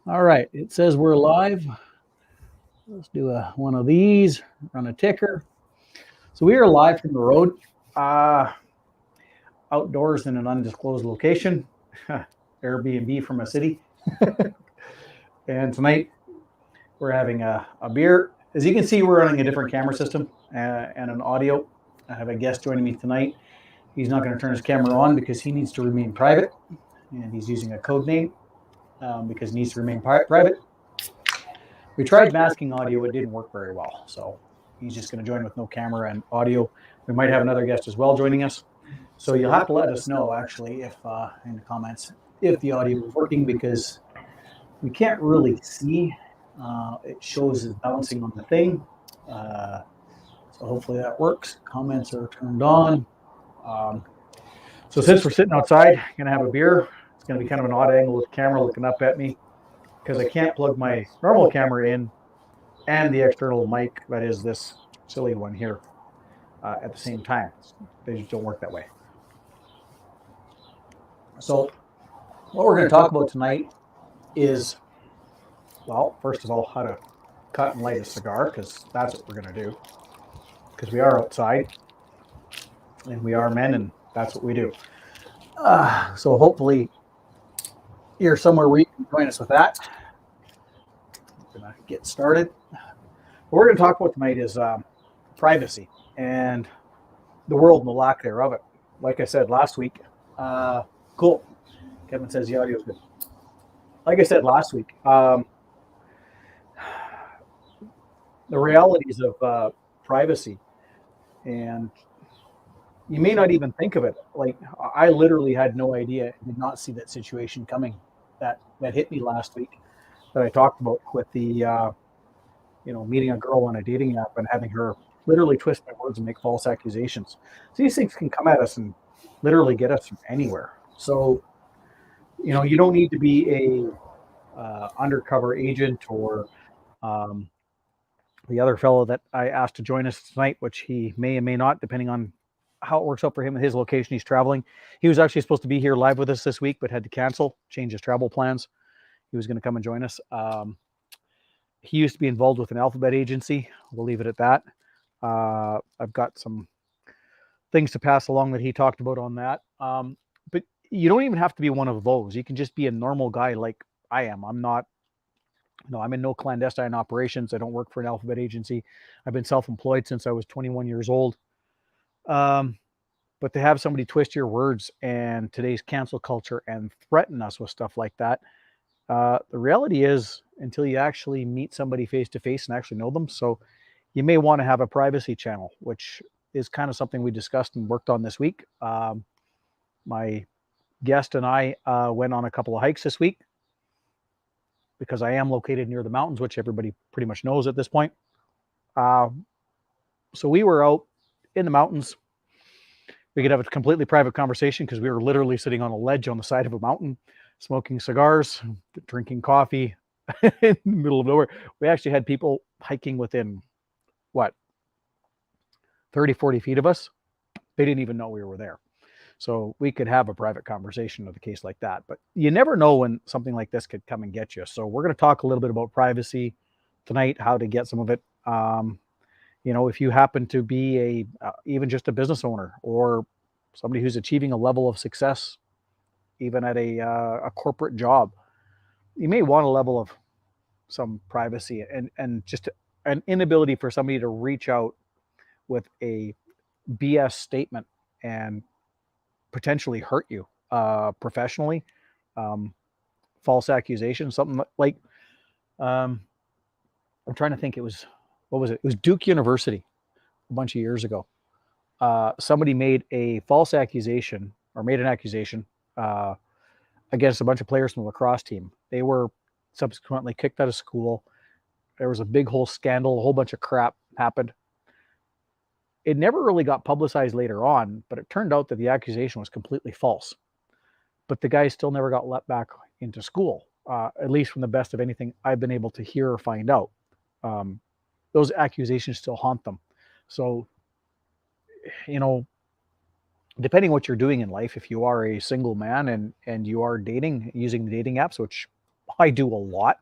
All right, it says we're live. Let's do one of these, run a ticker. So we are live from the road, uh, outdoors in an undisclosed location, Airbnb from a city. And tonight we're having a beer. As you can see, we're running a different camera system and an audio. I have a guest joining me tonight. He's not going to turn his camera on because he needs to remain private, and he's using a code name because he needs to remain private. We tried masking audio, it didn't work very well. So he's just going to join with no camera and audio. We might have another guest as well joining us. So you'll have to let us know, actually, if in the comments, if the audio is working, because we can't really see. It shows as bouncing on the thing. Uh, so hopefully that works. Comments are turned on. Um, so since we're sitting outside, going to have a beer. It's going to be kind of an odd angle with the camera looking up at me because I can't plug my normal camera in and the external mic, that is this silly one here, at the same time. They just don't work that way. So what we're going to talk about tonight is, well, first of all, how to cut and light a cigar, because that's what we're going to do, because we are outside and we are men, and that's what we do. So hopefully you're somewhere where you can join us with that. We're going to get started. What we're going to talk about tonight is privacy and the world and the lack thereof it. Like I said last week, cool. Kevin says the audio is good. Like I said last week, the realities of privacy, and you may not even think of it. Like, I literally had no idea, did not see that situation coming that hit me last week that I talked about with the meeting a girl on a dating app and having her literally twist my words and make false accusations. So these things can come at us and literally get us from anywhere. So you don't need to be a undercover agent or um, the other fellow that I asked to join us tonight, which he may or may not, depending on how it works out for him and his location. He's traveling. He was actually supposed to be here live with us this week, but had to cancel, change his travel plans. He was going to come and join us. He used to be involved with an alphabet agency. We'll leave it at that. I've got some things to pass along that he talked about on that. But you don't even have to be one of those. You can just be a normal guy like I am. I'm not, I'm in no clandestine operations. I don't work for an alphabet agency. I've been self-employed since I was 21 years old. But to have somebody twist your words and today's cancel culture and threaten us with stuff like that, the reality is, until you actually meet somebody face to face and actually know them, so you may want to have a privacy channel, which is kind of something we discussed and worked on this week. My guest and I went on a couple of hikes this week because I am located near the mountains, which everybody pretty much knows at this point. So we were out in the mountains. We could have a completely private conversation because we were literally sitting on a ledge on the side of a mountain, smoking cigars, drinking coffee in the middle of nowhere. We actually had people hiking within, 30, 40 feet of us. They didn't even know we were there. So we could have a private conversation of a case like that. But you never know when something like this could come and get you. So we're going to talk a little bit about privacy tonight, how to get some of it. If you happen to be even just a business owner or somebody who's achieving a level of success, even at a corporate job, you may want a level of some privacy and just an inability for somebody to reach out with a BS statement and potentially hurt you professionally. False accusation, something like, I'm trying to think, what was it? It was Duke University a bunch of years ago. Somebody made a false accusation or made an accusation against a bunch of players from the lacrosse team. They were subsequently kicked out of school. There was a big whole scandal, a whole bunch of crap happened. It never really got publicized later on, but it turned out that the accusation was completely false. But the guys still never got let back into school, at least from the best of anything I've been able to hear or find out. Those accusations still haunt them. So, depending what you're doing in life, if you are a single man and you are dating using the dating apps, which I do a lot,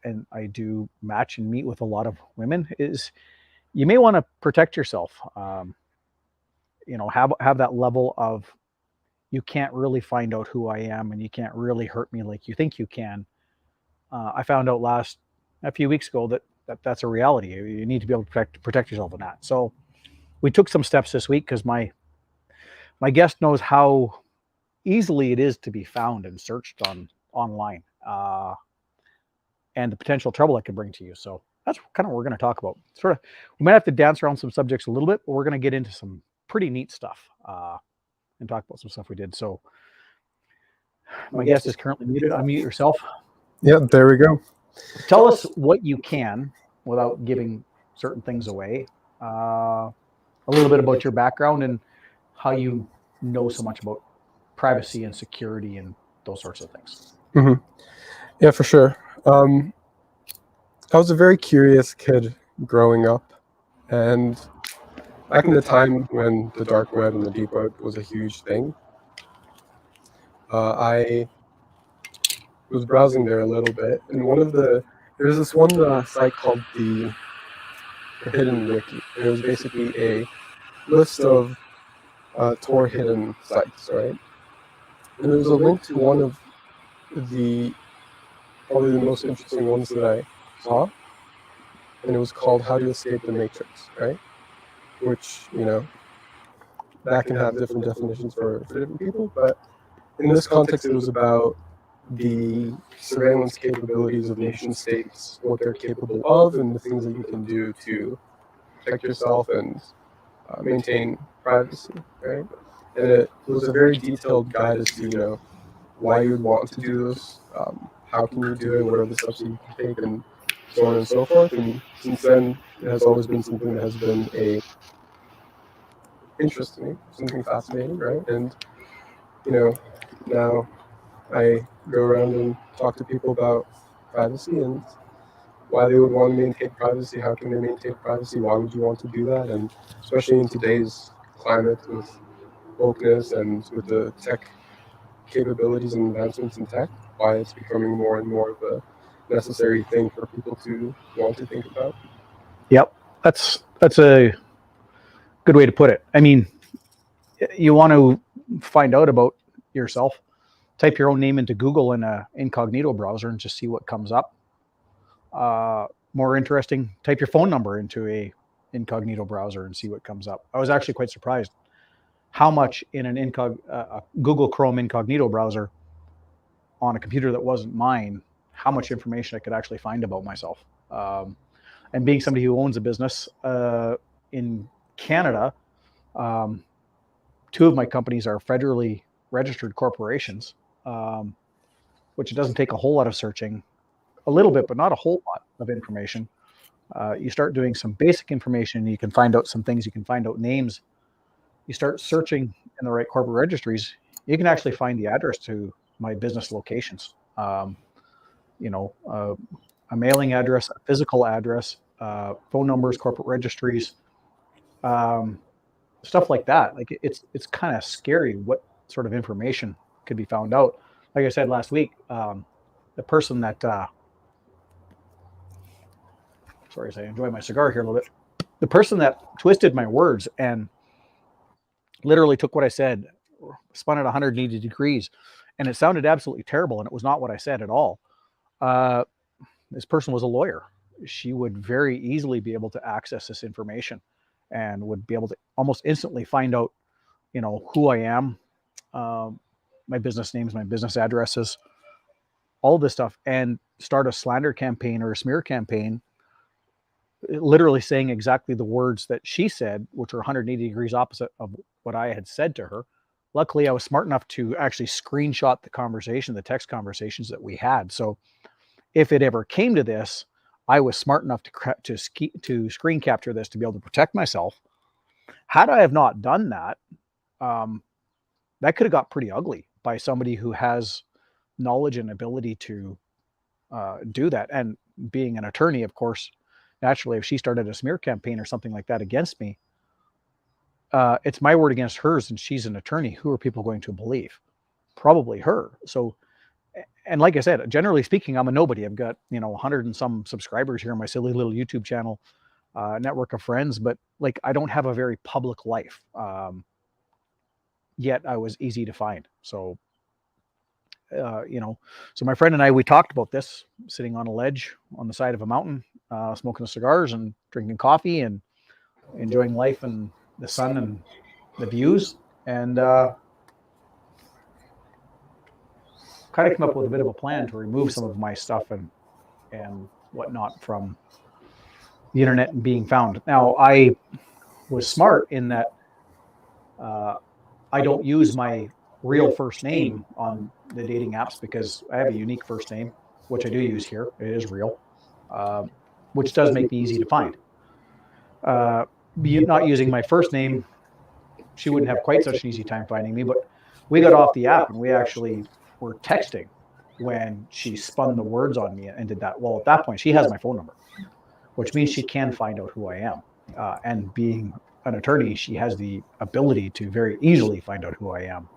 and I do match and meet with a lot of women, is you may want to protect yourself. Have that level of, you can't really find out who I am, and you can't really hurt me like you think you can. I found out a few weeks ago that's a reality. You need to be able to protect yourself in that. So we took some steps this week because my guest knows how easily it is to be found and searched online, and the potential trouble it can bring to you. So that's kind of what we're going to talk about. Sort of, we might have to dance around some subjects a little bit, but we're going to get into some pretty neat stuff, and talk about some stuff we did. So my guest is currently muted. Unmute yourself. Yeah, there we go. Tell us what you can without giving certain things away. A little bit about your background and how you know so much about privacy and security and those sorts of things. Mm-hmm. Yeah, for sure. I was a very curious kid growing up, and back in the time when the dark web and the deep web was a huge thing, I was browsing there a little bit, and there's this one site called the Hidden Wiki, and it was basically a list of Tor hidden sites, right? And there was a link to one of probably the most interesting ones that I saw, and it was called How to Escape the Matrix, right? Which, that can have different definitions for different people, but in this context, it was about the surveillance capabilities of nation states, what they're capable of, and the things that you can do to protect yourself and maintain privacy, right? And it was a very detailed guide as to, why you would want to do this, how can you do it, what are the steps that you can take, and so on and so forth. And since then, it has always been something that has been a interest to me, something fascinating, right? And now I go around and talk to people about privacy and why they would want to maintain privacy, how can they maintain privacy, why would you want to do that, and especially in today's climate with wokeness and with the tech capabilities and advancements in tech, why it's becoming more and more of a necessary thing for people to want to think about. Yep, that's a good way to put it. I mean, you want to find out about yourself, type your own name into Google in a incognito browser and just see what comes up. More interesting, type your phone number into a incognito browser and see what comes up. I was actually quite surprised how much in an Google Chrome incognito browser on a computer that wasn't mine, how much information I could actually find about myself. And being somebody who owns a business in Canada, two of my companies are federally registered corporations, which it doesn't take a whole lot of searching, a little bit, but not a whole lot of information. You start doing some basic information, you can find out some things, you can find out names. You start searching in the right corporate registries, you can actually find the address to my business locations. A mailing address, a physical address, phone numbers, corporate registries, stuff like that. Like it's kind of scary what sort of information could be found out. Like I said last week, the person that sorry as I enjoy my cigar here a little bit, the person that twisted my words and literally took what I said, spun it 180 degrees, and it sounded absolutely terrible, and it was not what I said at all. This person was a lawyer. She would very easily be able to access this information and would be able to almost instantly find out, who I am, my business names, my business addresses, all this stuff, and start a slander campaign or a smear campaign, literally saying exactly the words that she said, which were 180 degrees opposite of what I had said to her. Luckily, I was smart enough to actually screenshot the conversation, the text conversations that we had. So if it ever came to this, I was smart enough to screen capture this to be able to protect myself. Had I have not done that, that could have got pretty ugly by somebody who has knowledge and ability to do that. And being an attorney, of course, naturally, if she started a smear campaign or something like that against me, it's my word against hers, and she's an attorney. Who are people going to believe? Probably her. So and like I said, generally speaking, I'm a nobody. I've got 100 and some subscribers here on my silly little YouTube channel, network of friends, but like I don't have a very public life. Yet I was easy to find. So so my friend and I, we talked about this sitting on a ledge on the side of a mountain, smoking cigars and drinking coffee and enjoying life and the sun and the views, and kind of come up with a bit of a plan to remove some of my stuff and whatnot from the internet and being found. Now, I was smart in that I don't use my real first name on the dating apps because I have a unique first name, which I do use here. It is real, which does make me easy to find. Not using my first name, she wouldn't have quite such an easy time finding me, but we got off the app and we actually were texting when she spun the words on me and did that. Well, at that point, she has my phone number, which means she can find out who I am. And being an attorney, she has the ability to very easily find out who I am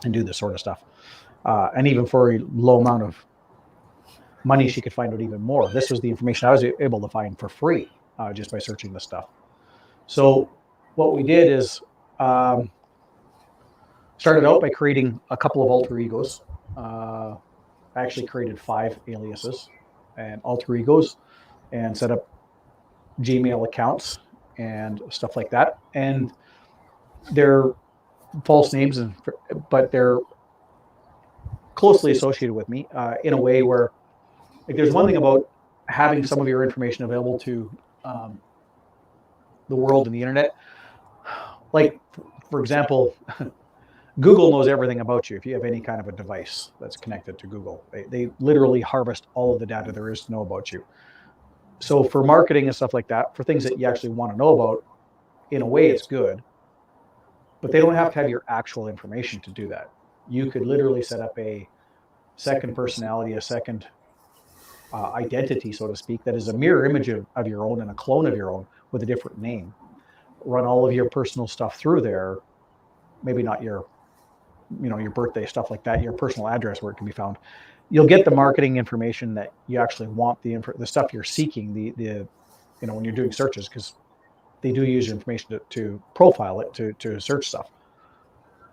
and do this sort of stuff. And even for a low amount of money, she could find out even more. This was the information I was able to find for free just by searching this stuff. So what we did is started out by creating a couple of alter egos. I actually created 5 aliases and alter egos and set up Gmail accounts and stuff like that. And they're false names, but they're closely associated with me in a way where, like, there's one thing about having some of your information available to the world and the internet. Like, for example, Google knows everything about you if you have any kind of a device that's connected to Google. They literally harvest all of the data there is to know about you. So for marketing and stuff like that, for things that you actually want to know about, in a way it's good, but they don't have to have your actual information to do that. You could literally set up a second personality, a second identity, so to speak, that is a mirror image of your own and a clone of your own with a different name. Run all of your personal stuff through there, maybe not your birthday, stuff like that, your personal address where it can be found. You'll get the marketing information that you actually want, the stuff you're seeking, the when you're doing searches, because they do use your information to profile it, to search stuff.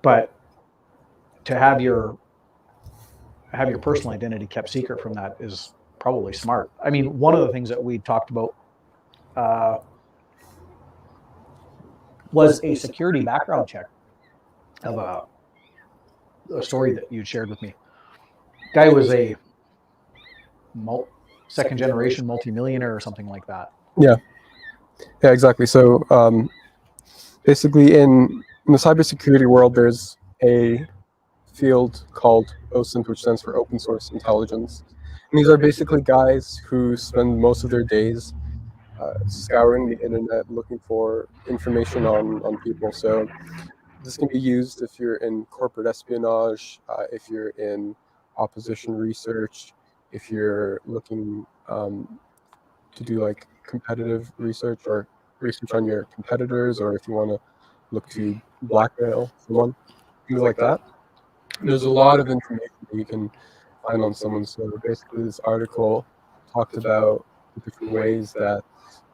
But to have your personal identity kept secret from that is probably smart. I mean, one of the things that we talked about was a security background check of a story that you shared with me. Guy was a second generation multimillionaire or something like that. Yeah, exactly. So basically in the cybersecurity world, there's a field called OSINT, which stands for Open Source Intelligence. And these are basically guys who spend most of their days scouring the internet looking for information on people. So this can be used if you're in corporate espionage, if you're in opposition research, if you're looking to do like competitive research or research on your competitors, or if you want to look to blackmail someone, things like that. There's a lot of information that you can find on someone. So basically this article talked about the different ways that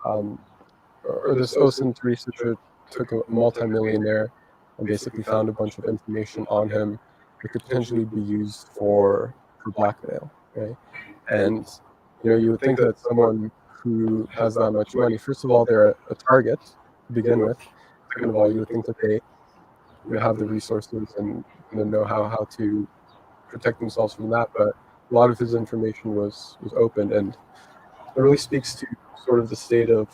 or this OSINT researcher took a multimillionaire and basically found a bunch of information on him that could potentially be used for blackmail, right? And you would think that someone who has that much money, first of all, they're a target to begin with. Second of all, you would think that they have the resources and the know-how how to protect themselves from that. But a lot of his information was open, and it really speaks to sort of the state of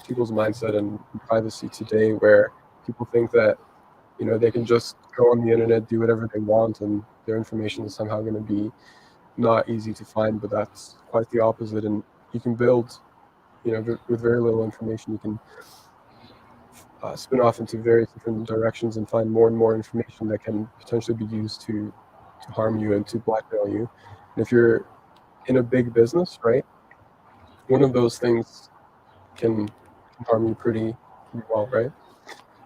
people's mindset and privacy today, where people think that they can just go on the internet, do whatever they want, and their information is somehow going to be not easy to find. But that's quite the opposite. And you can build, with very little information, you can spin off into various different directions and find more and more information that can potentially be used to harm you and to blackmail you. And if you're in a big business, right, one of those things can harm you pretty well, right?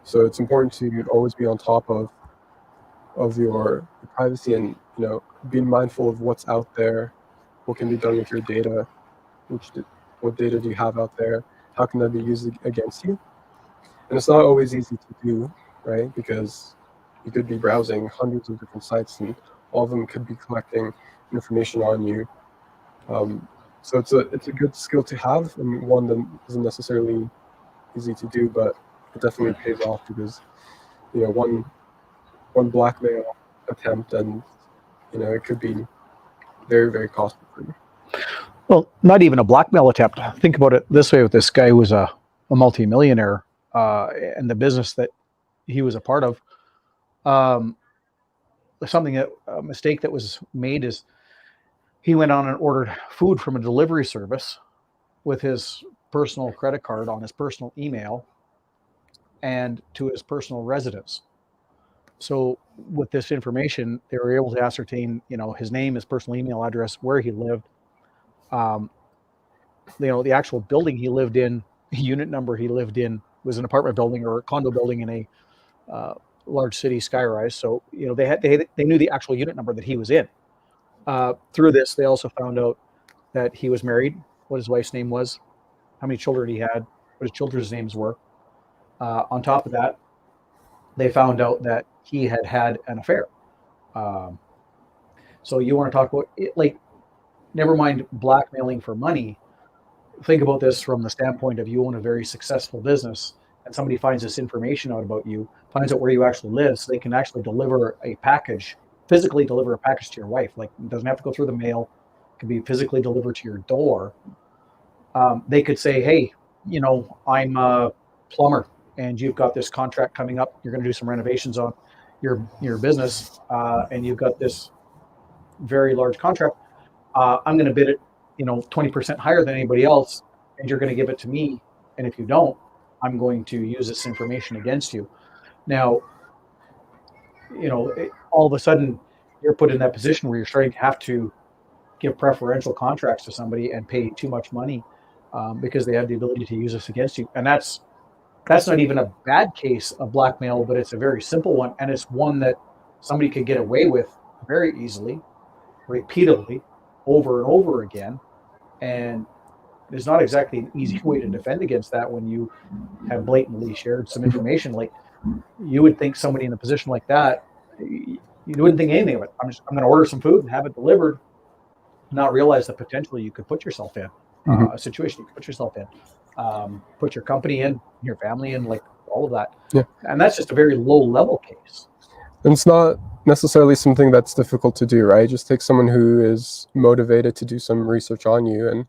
So it's important to always be on top of your privacy. And being mindful of what's out there, what can be done with your data, what data do you have out there, how can that be used against you? And it's not always easy to do, right? Because you could be browsing hundreds of different sites, and all of them could be collecting information on you. So it's a good skill to have, and one that isn't necessarily easy to do, but it definitely pays off because one blackmail attempt, and it could be very, very costly for you. Well, not even a blackmail attempt. Think about it this way: with this guy who was a multimillionaire, and the business that he was a part of. A mistake that was made is he went on and ordered food from a delivery service with his personal credit card on his personal email and to his personal residence. So with this information, they were able to ascertain, his name, his personal email address, where he lived, um, the actual building he lived in, unit number he lived in, was an apartment building or a condo building in a large city skyrise. So they knew the actual unit number that he was in. Through this, they also found out that he was married, what his wife's name was, how many children he had, what his children's names were. On top of that, they found out that he had an affair. So you want to talk about it, like, never mind blackmailing for money. Think about this from the standpoint of you own a very successful business and somebody finds this information out about you, finds out where you actually live, so they can actually physically deliver a package to your wife. Like, it doesn't have to go through the mail. It can be physically delivered to your door. They could say, hey, I'm a plumber and you've got this contract coming up. You're going to do some renovations on your business, and you've got this very large contract. I'm going to bid it, 20% higher than anybody else, and you're going to give it to me. And if you don't, I'm going to use this information against you. Now, all of a sudden you're put in that position where you're starting to have to give preferential contracts to somebody and pay too much money, because they have the ability to use this against you. And that's not even a bad case of blackmail, but it's a very simple one. And it's one that somebody could get away with very easily, repeatedly, over and over again. And there's not exactly an easy way to defend against that when you have blatantly shared some information. Like, you would think somebody in a position like that, you wouldn't think anything of it. I'm going to order some food and have it delivered, not realize the potential you could put yourself in, a situation you could put yourself in, put your company in, your family in, like all of that. Yeah. And that's just a very low level case. And it's not necessarily something that's difficult to do, right? Just take someone who is motivated to do some research on you, and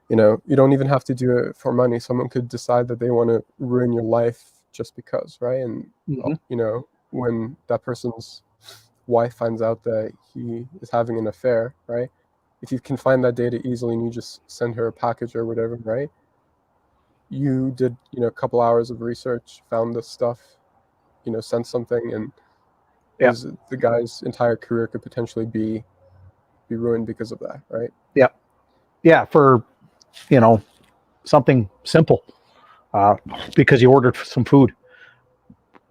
you don't even have to do it for money. Someone could decide that they want to ruin your life just because, right? And when that person's wife finds out that he is having an affair, right? If you can find that data easily and you just send her a package or whatever, right? You did, a couple hours of research, found this stuff, sent something, and the guy's entire career could potentially be ruined because of that, right? Yeah, for something simple, because you ordered some food.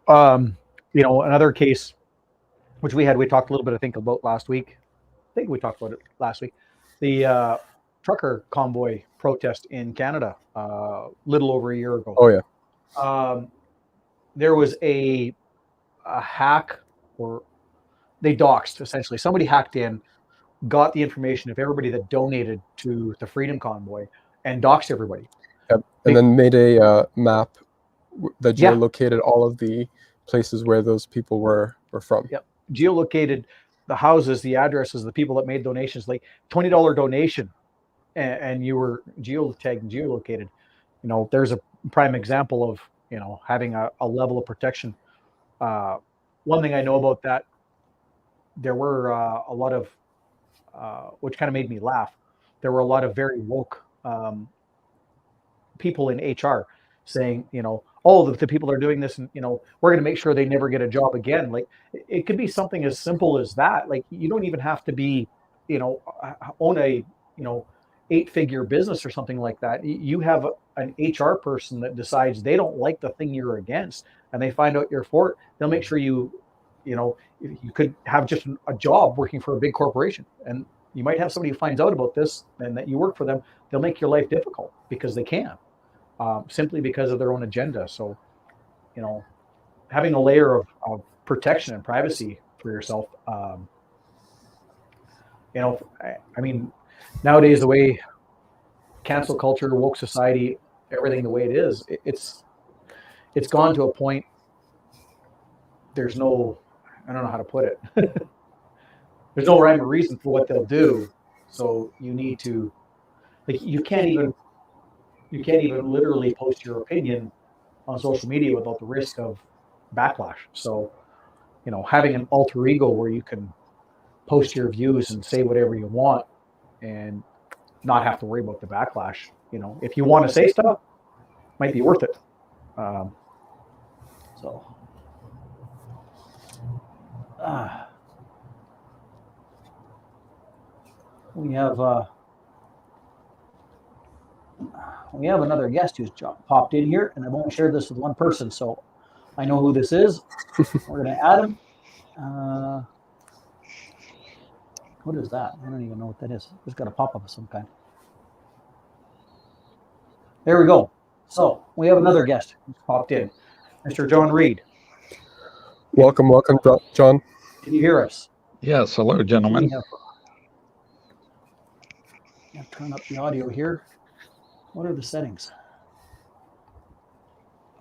Another case which we talked a little bit, I think, about last week. I think we talked about it last week. The trucker convoy protest in Canada, little over a year ago. Oh yeah. There was a hack, or they doxed, essentially. Somebody hacked in, got the information of everybody that donated to the Freedom Convoy, and doxed everybody. Yep. And then made a map that geolocated all of the places where those people were from. Yep. Geolocated the houses, the addresses, the people that made donations, like $20 donation, and you were geotagged and geolocated. There's a prime example of having a level of protection. One thing I know about that, there were a lot of, which kind of made me laugh, there were a lot of very woke people in HR saying, the people are doing this, and we're going to make sure they never get a job again. Like, it could be something as simple as that. Like, you don't even have to be, own a 8-figure business or something like that. You have an HR person that decides they don't like the thing you're against, and they find out you're for it. They'll make sure you you could have just a job working for a big corporation, and you might have somebody who finds out about this and that you work for them. They'll make your life difficult because they can, simply because of their own agenda. So, you know, having a layer of protection and privacy for yourself. I mean, nowadays the way cancel culture, woke society, everything the way it is, it's gone to a point. There's no, I don't know how to put it. There's no rhyme or reason for what they'll do. So you need to, like, you can't even literally post your opinion on social media without the risk of backlash. So, having an alter ego where you can post your views and say whatever you want and not have to worry about the backlash. If you want to say stuff, might be worth it. So, we have another guest who's popped in here, and I've only shared this with one person, so I know who this is. We're going to add him. What is that? I don't even know what that is. It's got a pop-up of some kind. There we go. So we have another guest who's popped in, Mr. John Reed. Welcome, John. Can you hear us? Yes. Hello, gentlemen. Turn up the audio here. What are the settings?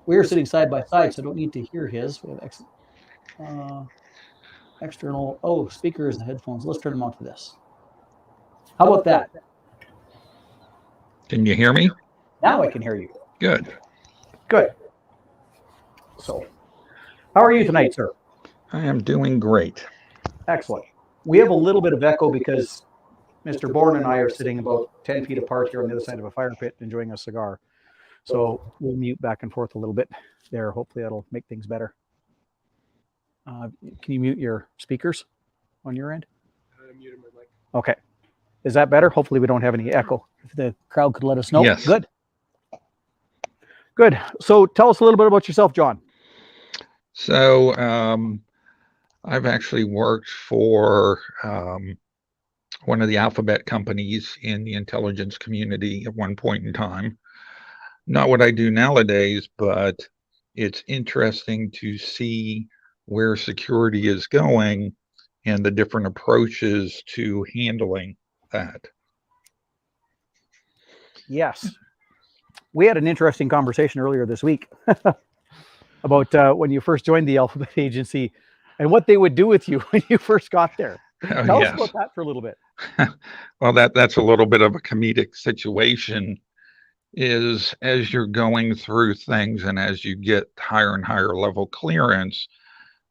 We are sitting side by side, so I don't need to hear his. We have external speakers and headphones. Let's turn them on to this. How about that? Can you hear me? Now I can hear you. Good. So, how are you tonight, sir? I am doing great. Excellent. We have a little bit of echo because Mr. Bourne and I are sitting about 10 feet apart here on the other side of a fire pit enjoying a cigar. So we'll mute back and forth a little bit there. Hopefully that'll make things better. Can you mute your speakers on your end? I muted my mic. Okay. Is that better? Hopefully we don't have any echo. If the crowd could let us know. Yes. Good. So tell us a little bit about yourself, John. So I've actually worked for one of the alphabet companies in the intelligence community at one point in time. Not what I do nowadays, but it's interesting to see where security is going and the different approaches to handling that. Yes. We had an interesting conversation earlier this week about when you first joined the Alphabet Agency and what they would do with you when you first got there. Tell us about that for a little bit. Well, that's a little bit of a comedic situation. Is as you're going through things and as you get higher and higher level clearance,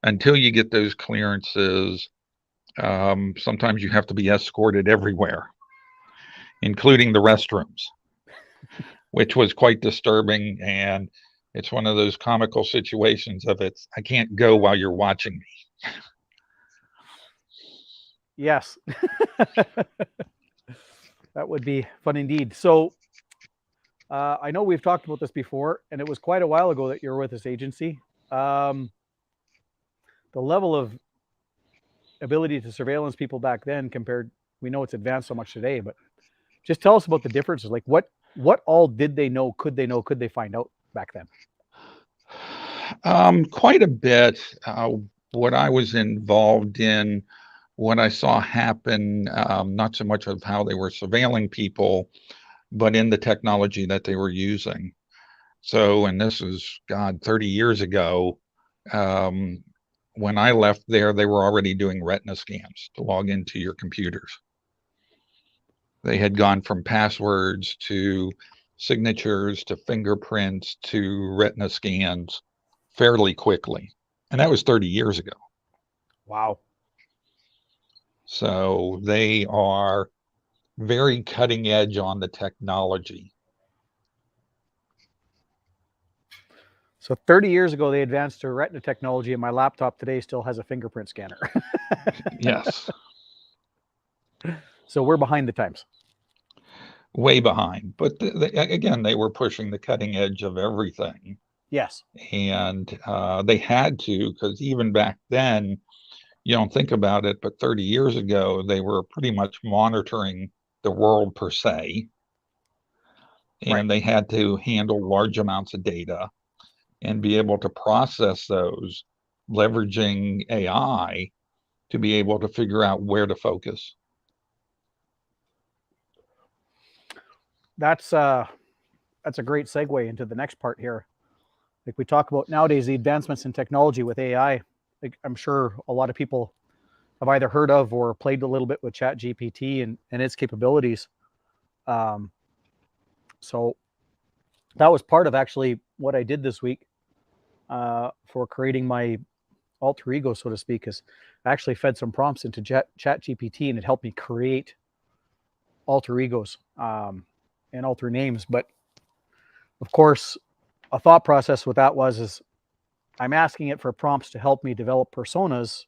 until you get those clearances, sometimes you have to be escorted everywhere, including the restrooms, which was quite disturbing. And it's one of those comical situations of I can't go while you're watching me. Yes. That would be fun indeed. So I know we've talked about this before, and it was quite a while ago that you were with this agency. The level of ability to surveillance people back then we know it's advanced so much today, but just tell us about the differences. Like what all did they know? Could they find out back then? Quite a bit. What I was involved in, what I saw happen, not so much of how they were surveilling people, but in the technology that they were using. So, and this is, 30 years ago, when I left there, they were already doing retina scans to log into your computers. They had gone from passwords to signatures to fingerprints to retina scans fairly quickly. And that was 30 years ago. Wow. So they are very cutting edge on the technology. So 30 years ago, they advanced to retina technology, and my laptop today still has a fingerprint scanner. Yes. So we're behind the times. Way behind. But again, they were pushing the cutting edge of everything. Yes. And they had to, because even back then, you don't think about it, but 30 years ago, they were pretty much monitoring the world per se, and Right. they had to handle large amounts of data and be able to process those, leveraging AI to be able to figure out where to focus. That's a great segue into the next part here. Like we talk about nowadays, the advancements in technology with AI. Like I'm sure a lot of people have either heard of or played a little bit with Chat GPT and its capabilities. Um, so that was part of actually what I did this week for creating my alter ego, so to speak, is I actually fed some prompts into Chat GPT and it helped me create alter egos and alter names. But of course, a thought process with that is I'm asking it for prompts to help me develop personas,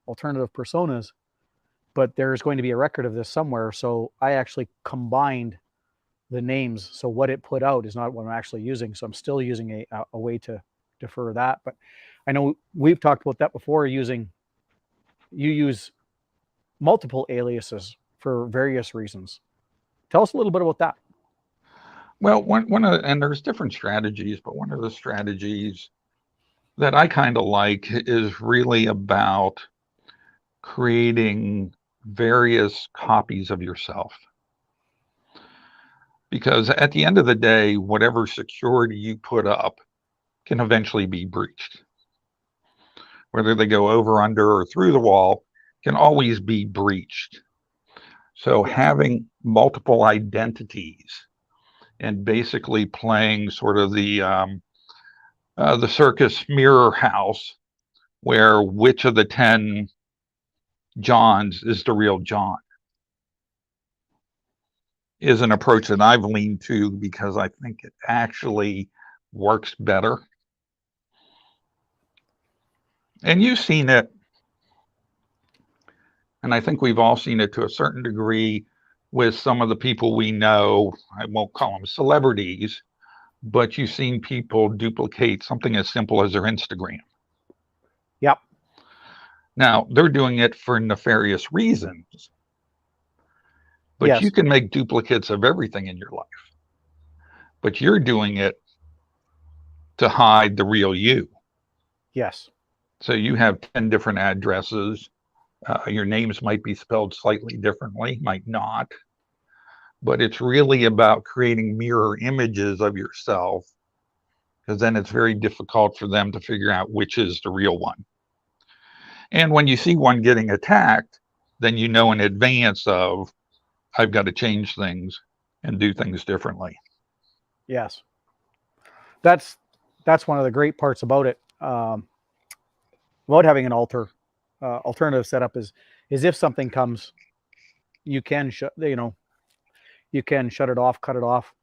alternative personas, but there's going to be a record of this somewhere. So I actually combined the names. So what it put out is not what I'm actually using. So I'm still using a way to defer that. But I know we've talked about that before, you use multiple aliases for various reasons. Tell us a little bit about that. Well, and there's different strategies, but one of the strategies that I kind of like is really about creating various copies of yourself. Because at the end of the day, whatever security you put up can eventually be breached. Whether they go over, under, or through the wall can always be breached. So Yes. having multiple identities and basically playing sort of the circus mirror house, where which of the 10 Johns is the real John, is an approach that I've leaned to because I think it actually works better. And you've seen it, and I think we've all seen it to a certain degree with some of the people we know. I won't call them celebrities, but you've seen people duplicate something as simple as their Instagram. Yep. Now, they're doing it for nefarious reasons, but Yes. you can make duplicates of everything in your life. But you're doing it to hide the real you. Yes. So you have 10 different addresses. Your names might be spelled slightly differently, might not. But it's really about creating mirror images of yourself, because then it's very difficult for them to figure out which is the real one. And when you see one getting attacked, then you know in advance of, I've got to change things and do things differently. Yes. That's one of the great parts about it. About having an alternative setup is if something comes, you can shut it off, cut it off,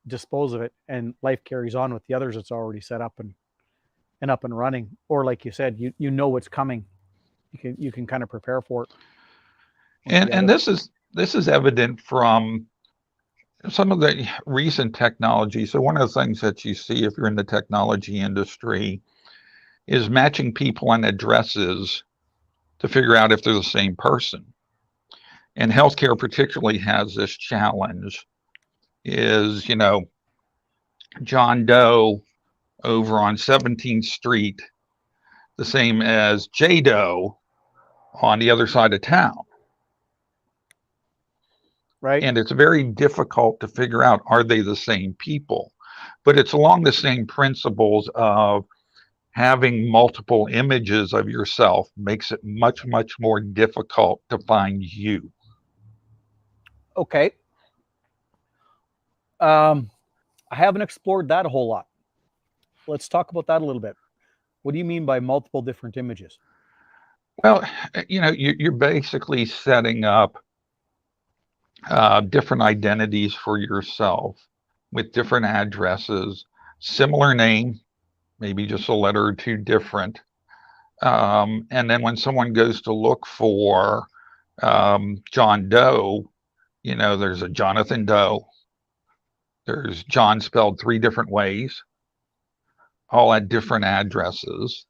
dispose of it, and life carries on with the others that's already set up and up and running. Or like you said, you know what's coming. You can kind of prepare for it. And this is evident from some of the recent technology. So one of the things that you see if you're in the technology industry is matching people and addresses to figure out if they're the same person. And healthcare particularly has this challenge is, John Doe over on 17th Street, the same as J Doe on the other side of town. Right. And it's very difficult to figure out, are they the same people? But it's along the same principles of having multiple images of yourself makes it much, much more difficult to find you. Okay. I haven't explored that a whole lot. Let's talk about that a little bit. What do you mean by multiple different images? Well, you're basically setting up different identities for yourself with different addresses, similar name, maybe just a letter or two different. And then when someone goes to look for John Doe, there's a Jonathan Doe. There's John spelled 3 different ways, all at different addresses.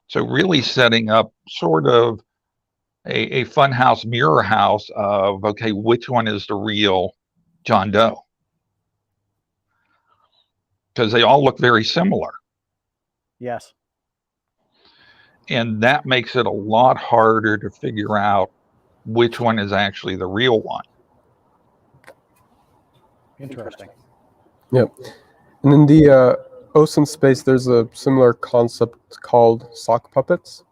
So really setting up sort of a funhouse mirror house of, okay, which one is the real John Doe? Because they all look very similar. Yes. And that makes it a lot harder to figure out which one is actually the real one. Interesting. Yep. And in the OSINT space, there's a similar concept called sock puppets.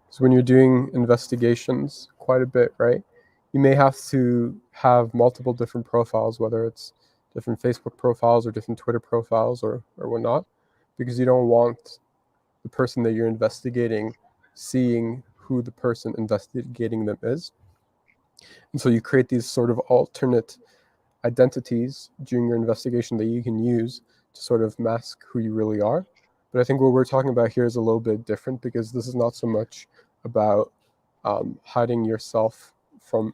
So when you're doing investigations quite a bit, right, you may have to have multiple different profiles, whether it's different Facebook profiles or different Twitter profiles or whatnot, because you don't want the person that you're investigating seeing who the person investigating them is. And so you create these sort of alternate identities during your investigation that you can use to sort of mask who you really are. But I think what we're talking about here is a little bit different, because this is not so much about hiding yourself from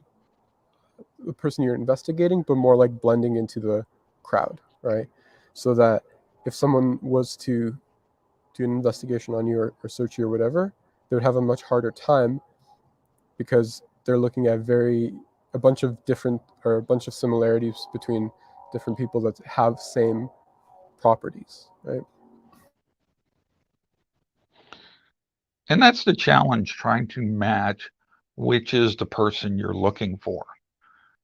the person you're investigating, but more like blending into the crowd, right? So that if someone was to do an investigation on you or search you or whatever, they would have a much harder time, because they're looking at a bunch of different, or a bunch of similarities between different people that have same properties, right? And that's the challenge, trying to match which is the person you're looking for,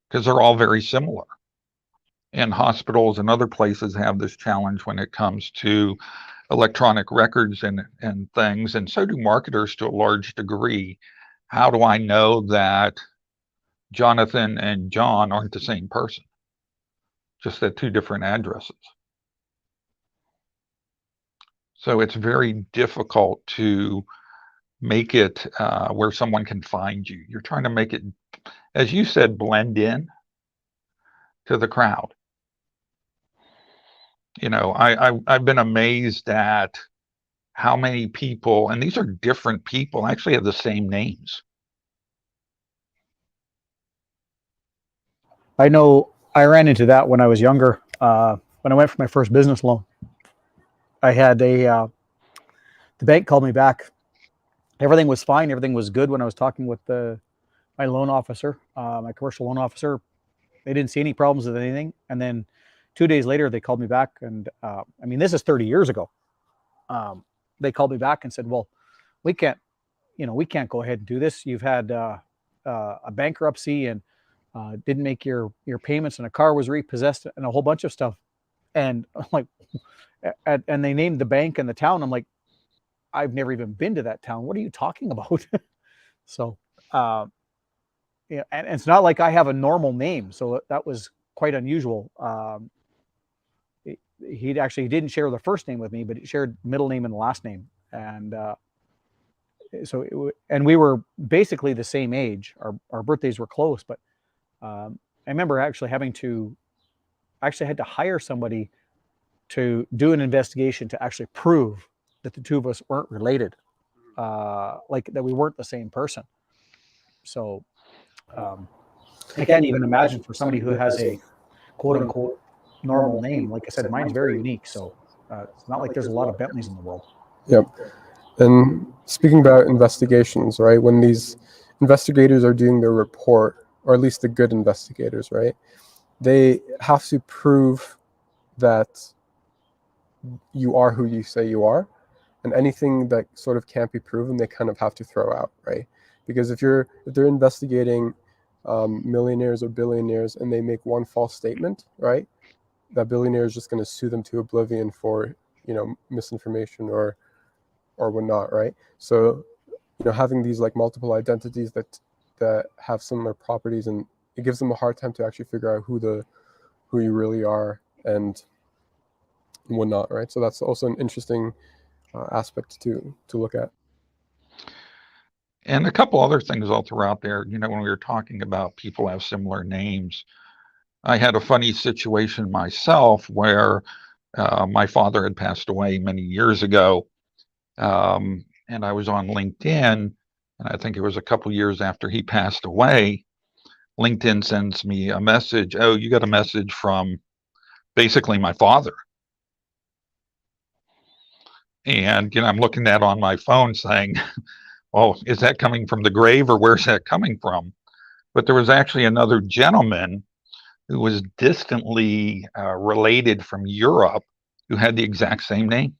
because they're all very similar. And hospitals and other places have this challenge when it comes to electronic records and things, and so do marketers to a large degree. How do I know that Jonathan and John aren't the same person, just at two different addresses? So it's very difficult to make it where someone can find you. You're trying to make it, as you said, blend in to the crowd. You know, I've been amazed at how many people, and these are different people, actually have the same names. I know I ran into that when I was younger. When I went for my first business loan, I had the bank called me back. Everything was fine. Everything was good when I was talking with my loan officer, my commercial loan officer. They didn't see any problems with anything. And then 2 days later, they called me back. And I mean, this is 30 years ago. They called me back and said, well, we can't go ahead and do this. You've had a bankruptcy and didn't make your payments, and a car was repossessed and a whole bunch of stuff. And I'm like, and they named the bank and the town. I'm like, I've never even been to that town. What are you talking about? So, yeah, and it's not like I have a normal name. So that was quite unusual. He didn't share the first name with me, but he shared middle name and last name. And and we were basically the same age. Our birthdays were close, but I remember actually had to hire somebody to do an investigation to actually prove that the two of us weren't related, like that we weren't the same person. So I can't even imagine for somebody who has a quote unquote normal name. Like I said, mine's very unique. So it's not like there's a lot of Bentleys in the world. Yep. And speaking about investigations, right? When these investigators are doing their report, or at least the good investigators, right? They have to prove that you are who you say you are, and anything that sort of can't be proven, they kind of have to throw out, right? Because if they're investigating millionaires or billionaires and they make one false statement, right? That billionaire is just going to sue them to oblivion for, misinformation or whatnot, right? So, having these like multiple identities that have similar properties, and it gives them a hard time to actually figure out who you really are and whatnot, right? So that's also an interesting aspect to look at. And a couple other things all throughout there, when we were talking about people have similar names, I had a funny situation myself where my father had passed away many years ago. And I was on LinkedIn, and I think it was a couple years after he passed away. LinkedIn sends me a message. Oh, you got a message from basically my father. And, I'm looking at it on my phone saying, well, is that coming from the grave or where's that coming from? But there was actually another gentleman who was distantly related from Europe who had the exact same name.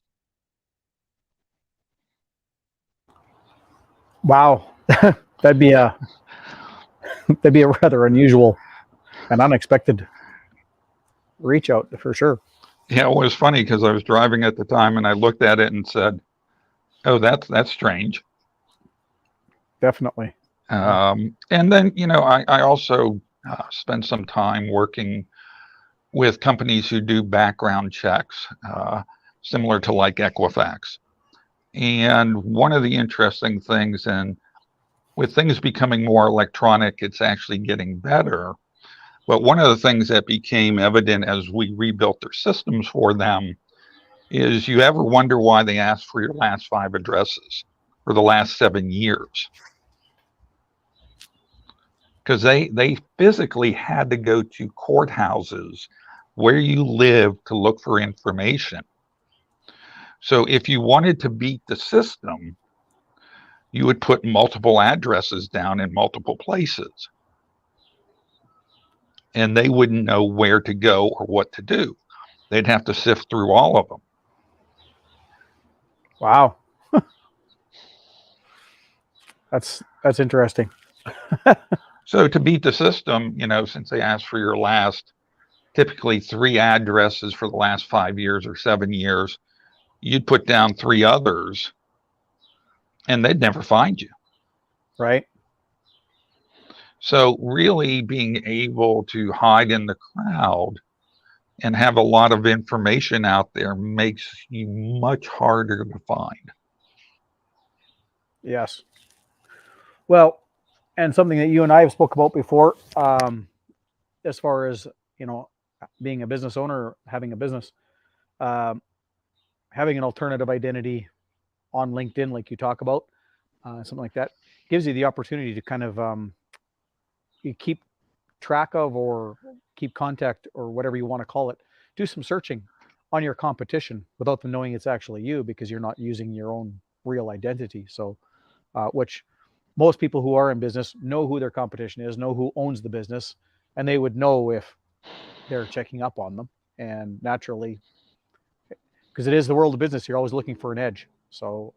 Wow. that'd be a rather unusual and unexpected reach out for sure. Yeah, it was funny because I was driving at the time and I looked at it and said, oh, that's strange. Definitely. And then, I also spent some time working with companies who do background checks, similar to like Equifax. And one of the interesting things, and with things becoming more electronic, it's actually getting better. But one of the things that became evident as we rebuilt their systems for them is, you ever wonder why they asked for your last 5 addresses for the last 7 years? Because they physically had to go to courthouses where you live to look for information. So if you wanted to beat the system, you would put multiple addresses down in multiple places, and they wouldn't know where to go or what to do. They'd have to sift through all of them. Wow. That's interesting. So to beat the system, since they asked for your last, typically 3 addresses for the last 5 years or 7 years, you'd put down 3 others and they'd never find you. Right. So really being able to hide in the crowd and have a lot of information out there makes you much harder to find. Yes. Well, and something that you and I have spoke about before, as far as, being a business owner, having a business, um, having an alternative identity on LinkedIn, like you talk about, something like that, gives you the opportunity to kind of you keep track of, or keep contact, or whatever you want to call it. Do some searching on your competition without them knowing it's actually you, because you're not using your own real identity. So, which most people who are in business know who their competition is, know who owns the business, and they would know if they're checking up on them. And naturally, because it is the world of business, you're always looking for an edge. So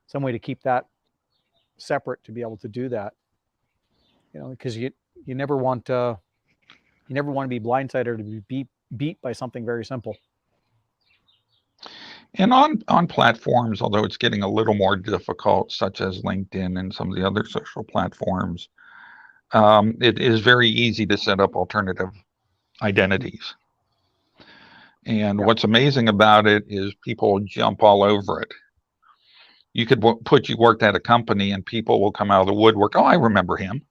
some way to keep that separate, to be able to do that, because you never want to be blindsided or to be beat by something very simple. And on platforms, although it's getting a little more difficult, such as LinkedIn and some of the other social platforms, it is very easy to set up alternative identities. And what's amazing about it is people jump all over it. You could put you worked at a company and people will come out of the woodwork. Oh, I remember him.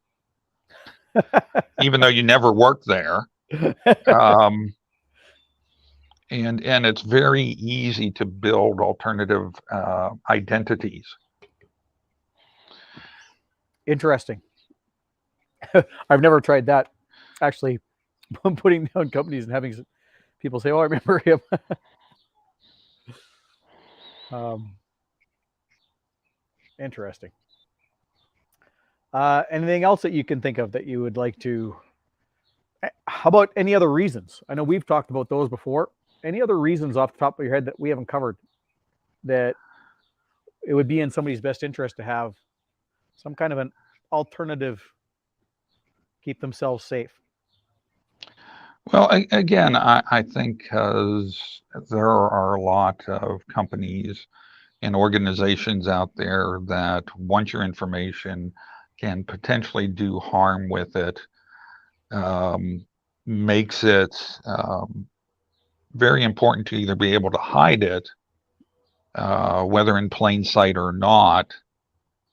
Even though you never worked there. And it's very easy to build alternative identities. Interesting. I've never tried that. Actually, putting down companies and having people say, "Oh, I remember him." Interesting. Anything else that you can think of that you would like to? How about any other reasons? I know we've talked about those before. Any other reasons off the top of your head that we haven't covered, that it would be in somebody's best interest to have some kind of an alternative, keep themselves safe? Well, again, I think because there are a lot of companies and organizations out there that want your information, can potentially do harm with it, makes it very important to either be able to hide it, whether in plain sight or not,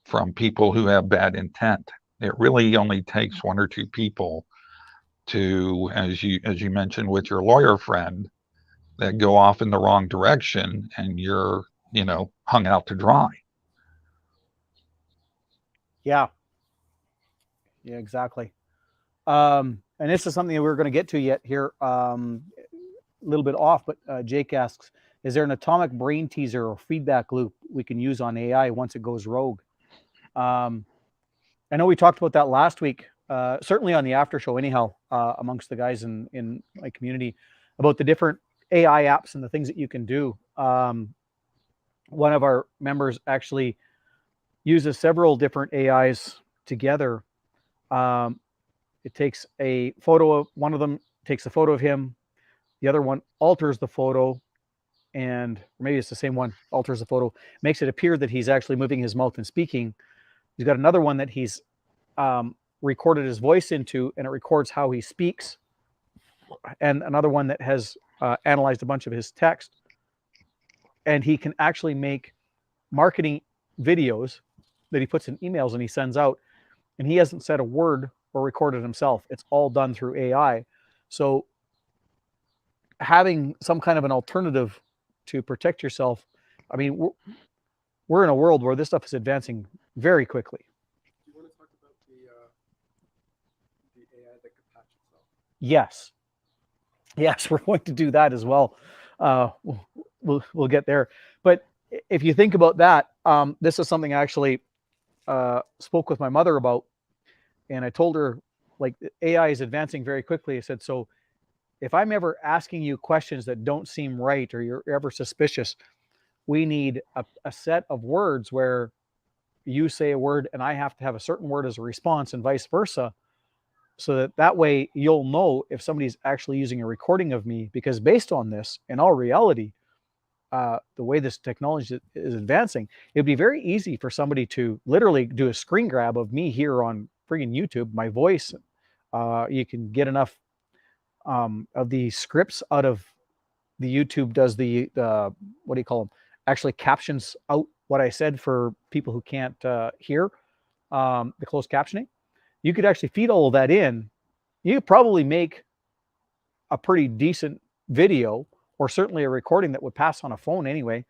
from people who have bad intent. It really only takes 1 or 2 people to, as you mentioned with your lawyer friend, that go off in the wrong direction and you're, hung out to dry. Yeah, exactly. And this is something that we're going to get to yet here, a little bit off, but Jake asks, Is there an atomic brain teaser or feedback loop we can use on AI once it goes rogue? I know we talked about that last week, certainly on the after show anyhow, amongst the guys in my community, about the different AI apps and the things that you can do. One of our members actually uses several different AIs together. It takes a photo of one of them, takes a photo of him. The other one alters the photo, and maybe it's the same one, alters the photo, makes it appear that he's actually moving his mouth and speaking. He's got another one that he's recorded his voice into, and it records how he speaks. And another one that has analyzed a bunch of his text. And he can actually make marketing videos that he puts in emails and he sends out. And he hasn't said a word or recorded himself. It's all done through AI. So having some kind of an alternative to protect yourself, I mean, we're in a world where this stuff is advancing very quickly. Do you want to talk about the AI that could patch itself? Yes. Yes, we're going to do that as well. We'll get there. But if you think about that, this is something I actually spoke with my mother about. And I told her, like, AI is advancing very quickly. I said, so if I'm ever asking you questions that don't seem right or you're ever suspicious, we need a set of words where you say a word and I have to have a certain word as a response and vice versa, so that way you'll know if somebody's actually using a recording of me. Because based on this, in all reality, the way this technology is advancing, it'd be very easy for somebody to literally do a screen grab of me here on friggin' YouTube, my voice. You can get enough of the scripts out of the YouTube does the what do you call them? Actually captions out what I said for people who can't hear, the closed captioning. You could actually feed all of that in. You could probably make a pretty decent video, or certainly a recording that would pass on a phone anyway,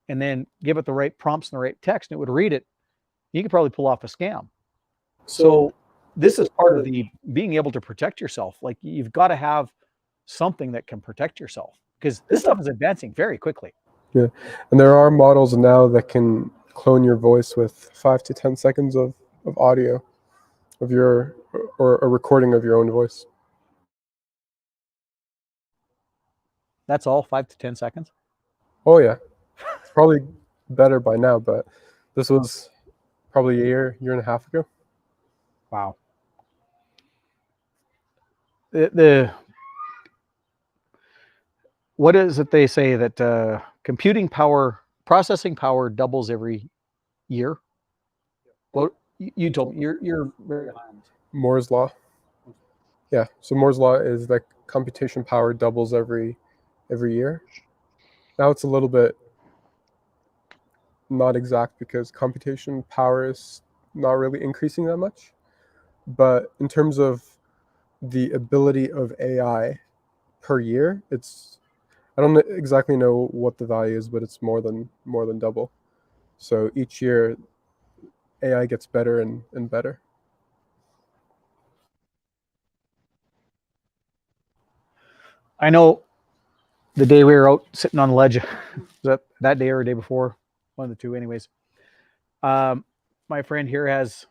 and then give it the right prompts and the right text, and it would read it. You could probably pull off a scam. So this is part of the being able to protect yourself. Like, you've got to have something that can protect yourself, because this stuff is advancing very quickly. Yeah, and there are models now that can clone your voice with 5 to 10 seconds of audio of your, or a recording of your own voice. That's all, 5 to 10 seconds. Oh yeah, it's probably better by now, but this was probably a year and a half ago. Wow. The what is it they say that computing power, processing power doubles every year? Well, you told me you're very high on this. Moore's law. Yeah, so Moore's law is that computation power doubles every year. Now it's a little bit not exact because computation power is not really increasing that much. But in terms of the ability of AI per year, I don't exactly know what the value is, but it's more than double. So each year AI gets better and better. I know the day we were out sitting on the ledge, that day or the day before, one of the two anyways, my friend here has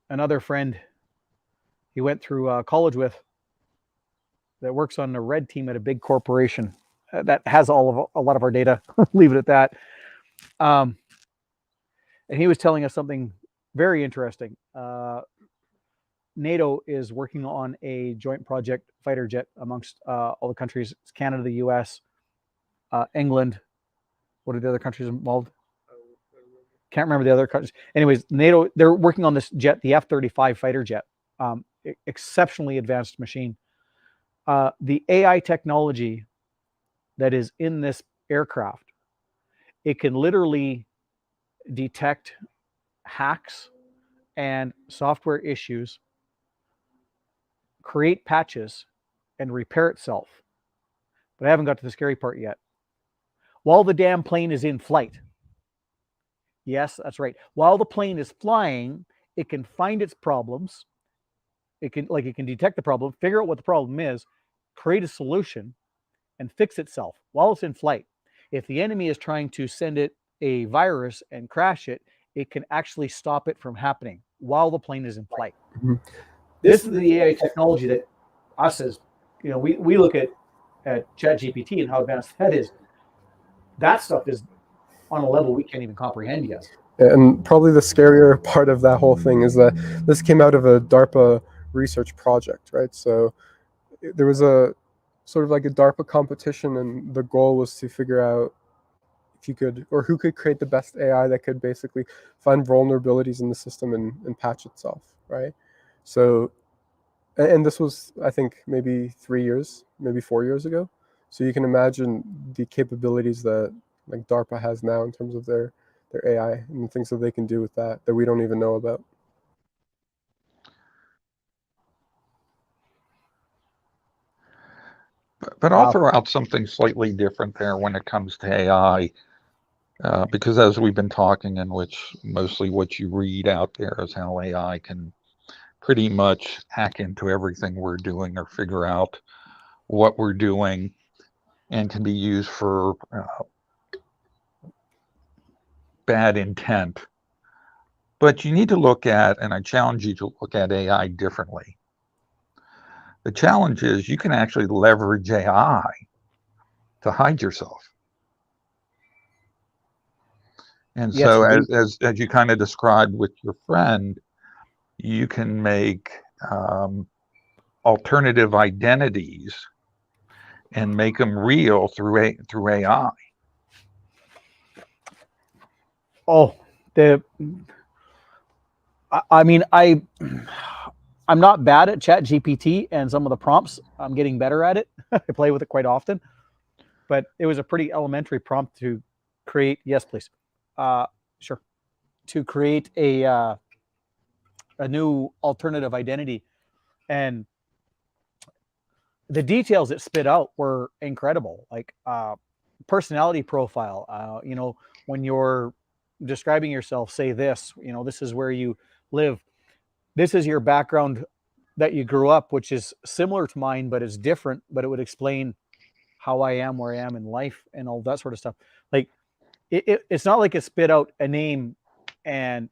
another friend he went through college with that works on the red team at a big corporation that has a lot of our data. Leave it at that. And he was telling us something very interesting. NATO is working on a joint project fighter jet amongst all the countries. It's Canada, the US, England. What are the other countries involved? Can't remember the other countries. Anyways, NATO, they're working on this jet, the F-35 fighter jet. Exceptionally advanced machine. The AI technology that is in this aircraft, it can literally detect hacks and software issues, create patches, and repair itself. But I haven't got to the scary part yet. While the damn plane is in flight. Yes, that's right. While the plane is flying, it can find its problems. It can detect the problem, figure out what the problem is, create a solution, and fix itself while it's in flight. if the enemy is trying to send it a virus and crash it, it can actually stop it from happening while the plane is in flight. Mhm. This is the AI technology that us as, we look at ChatGPT and how advanced that is. That stuff is on a level we can't even comprehend yet. And probably the scarier part of that whole thing is that this came out of a DARPA research project, right? So there was a sort of like a DARPA competition, and the goal was to figure out if you could, or who could create the best AI that could basically find vulnerabilities in the system and patch itself, right? So, and this was, I think, maybe 3 years, maybe 4 years ago. So you can imagine the capabilities that like DARPA has now in terms of their AI and the things that they can do with that we don't even know about. But I'll throw out something slightly different there when it comes to AI, because as we've been talking, in which mostly what you read out there is how AI can pretty much hack into everything we're doing or figure out what we're doing, and can be used for bad intent. But you need to look at, and I challenge you to look at AI differently. The challenge is you can actually leverage AI to hide yourself. And Yes, so indeed. as you kind of described with your friend, you can make alternative identities and make them real through AI. Oh, I'm not bad at ChatGPT and some of the prompts. I'm getting better at it. I play with it quite often, but it was a pretty elementary prompt to create. Yes, please. Sure. To create a new alternative identity, and the details it spit out were incredible. Like personality profile. When you're describing yourself, say this. This is where you live. This is your background that you grew up, which is similar to mine, but it's different. But it would explain how I am, where I am in life, and all that sort of stuff. Like it's not like it spit out a name and